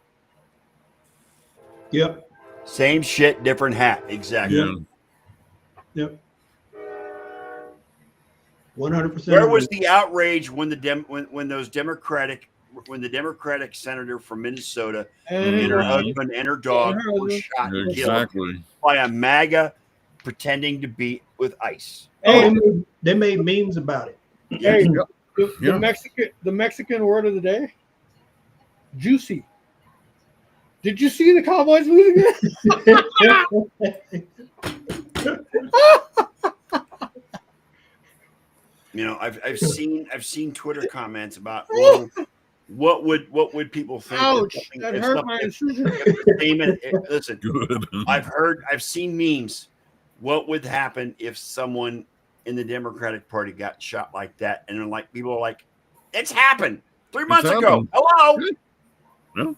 Yep. Same shit, different hat. Exactly. Yeah. Yep. 100%. Where was the outrage when the Democratic senator from Minnesota And and her uh, husband and her dog her were husband. shot and killed Exactly. by a MAGA pretending to be with ICE? hey, They made memes about it. hey, the Yeah. Mexican word of the day, juicy. Did you see the Cowboys lose again? You know, I've seen Twitter comments about well, what would people think? if Ouch! something- That if hurt something- my incision. Listen, Good. I've seen memes. What would happen if someone in the Democratic Party got shot like that? And they're like, people are like, it's happened 3 months ago. happened. Hello.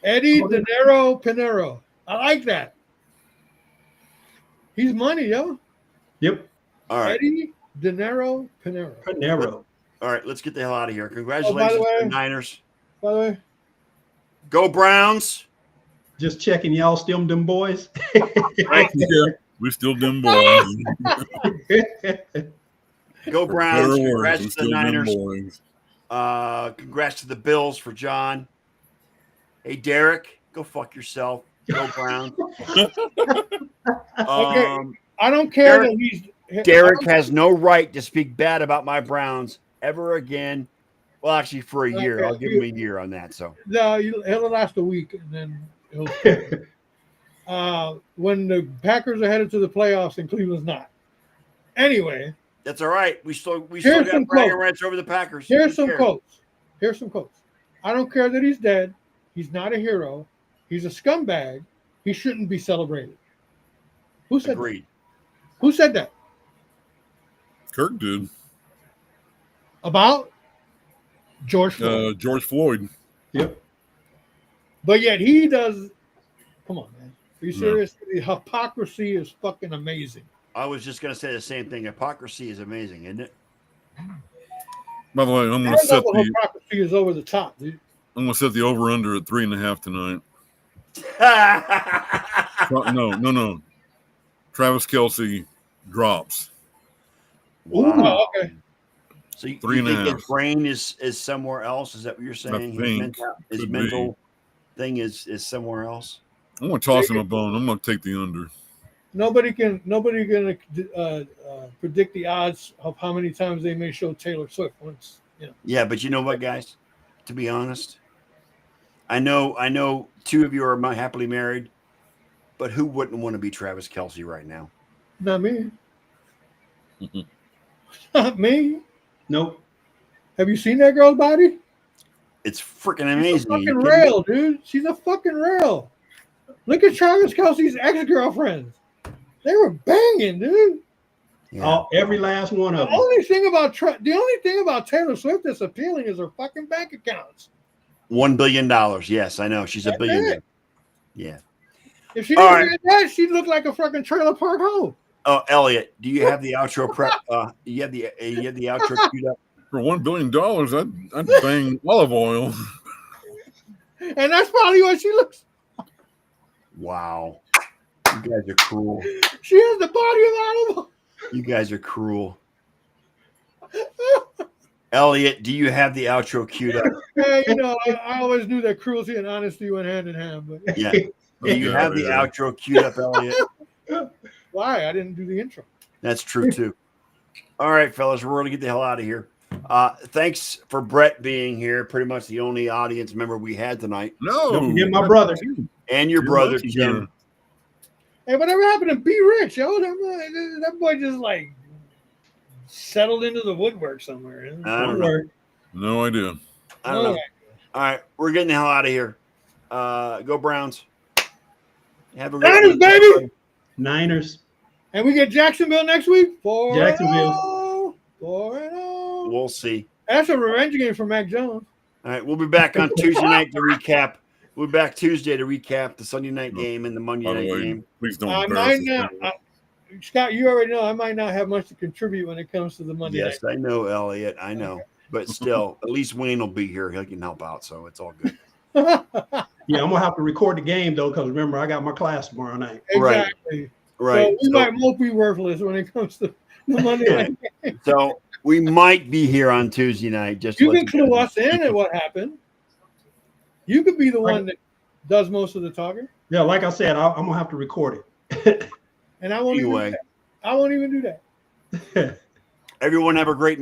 Eddie De Niro Pinero. I like that. He's money, yo. Yep. All right. Eddie De Niro Pinero. Panero. All right. Let's get the hell out of here. Congratulations way- to the Niners. By the way, Go Browns. Just checking y'all still them boys. Yeah. We're still them boys. Go For Browns. better or worse, Congrats we're to still the them Niners. boys. Congrats to the Bills for John. Hey, Derek, go fuck yourself. Go Browns. I don't care Derek- that he's Derek has no right to speak bad about my Browns ever again. Well, actually, for a year. Okay. I'll give him a year on that. So No, it'll last a week, and then when the Packers are headed to the playoffs and Cleveland's not. Anyway, that's all right. We still Here's got some bragging quotes. rights over the Packers. here's Who some cares? quotes. Here's some quotes. I don't care that he's dead. He's not a hero. He's a scumbag. He shouldn't be celebrated. Who said that? Agreed. Who said that? Kirk did. About George Floyd. George Floyd. Yep. But yet he does. Come on, man. Are you No. serious? The hypocrisy is fucking amazing. I was just going to say the same thing. Hypocrisy is amazing, isn't it? By the way, I'm Our gonna set level of the hypocrisy is over the top, dude. over under at 3.5 tonight. No. Travis Kelce drops. Oh, okay. So you 3.5. think his brain is somewhere else? Is that what you're saying? think. His Could mental thing is somewhere else. I'm gonna toss him a bone. I'm gonna take the under. Nobody can predict the odds of how many times they may show Taylor Swift once. You know. Yeah, but you know what, guys? To be honest, I know two of you are happily married, but who wouldn't want to be Travis Kelce right now? Not me. Not me. Nope. Have you seen that girl's body? It's freaking She's amazing. a Are you fucking kidding me? rail, dude. She's a fucking rail. Look at Travis Kelce's ex-girlfriends. They were banging, dude. Yeah. Every last one of The them. only thing about Taylor Swift that's appealing is her fucking bank accounts. $1 billion. Yes, I know. She's a That's billionaire. it. Yeah. If she All didn't right. get that, she'd look like a fucking trailer park hoe. Oh, Elliot, do you have the outro prep? You have the outro queued up? For $1 billion, I'd bang olive oil. And that's probably what she looks. Wow. You guys are cruel. She has the body of olive. You guys are cruel. Elliot, do you have the outro queued up? Yeah, you know, I always knew that cruelty and honesty went hand in hand. But Yeah. Do you have the outro queued up, Elliot? why? I didn't do the intro. That's true too. All right, fellas, we're gonna get the hell out of here. Thanks for Brett being here. Pretty much the only audience member we had tonight, No. Don't forget my brother. and your You're brother lucky, Jim. Hey, whatever happened to Be Rich? Yo, that boy just like settled into the woodwork somewhere. I don't know. No idea. I don't know. All right, we're getting the hell out of here. Go Browns. Have a Niners, baby! Niners. And we get Jacksonville next week. 4-0. Jacksonville. 4-0. We'll see. That's a revenge game for Mac Jones. All right, we'll be back on Tuesday night to recap. We'll be back Tuesday to recap the Sunday night game and the Monday By the night way, game. please don't I embarrass might us. not. Scott, you already know I might not have much to contribute when it comes to the Monday Yes, I know, Elliot. I know. But still, at least Wayne will be here. He can help out, so it's all good. night. Yeah, I'm gonna have to record the game though, because remember I got my class tomorrow night. Exactly. Right. So we might both be worthless when it comes to the Monday night. So we might be here on Tuesday night. Just to You let can clue guys us in at what happened. You could be the one that does most of the talking, Yeah, like I said, I'm gonna have to record it. and I won't even do Anyway, that. I won't even do that. everyone have a great night.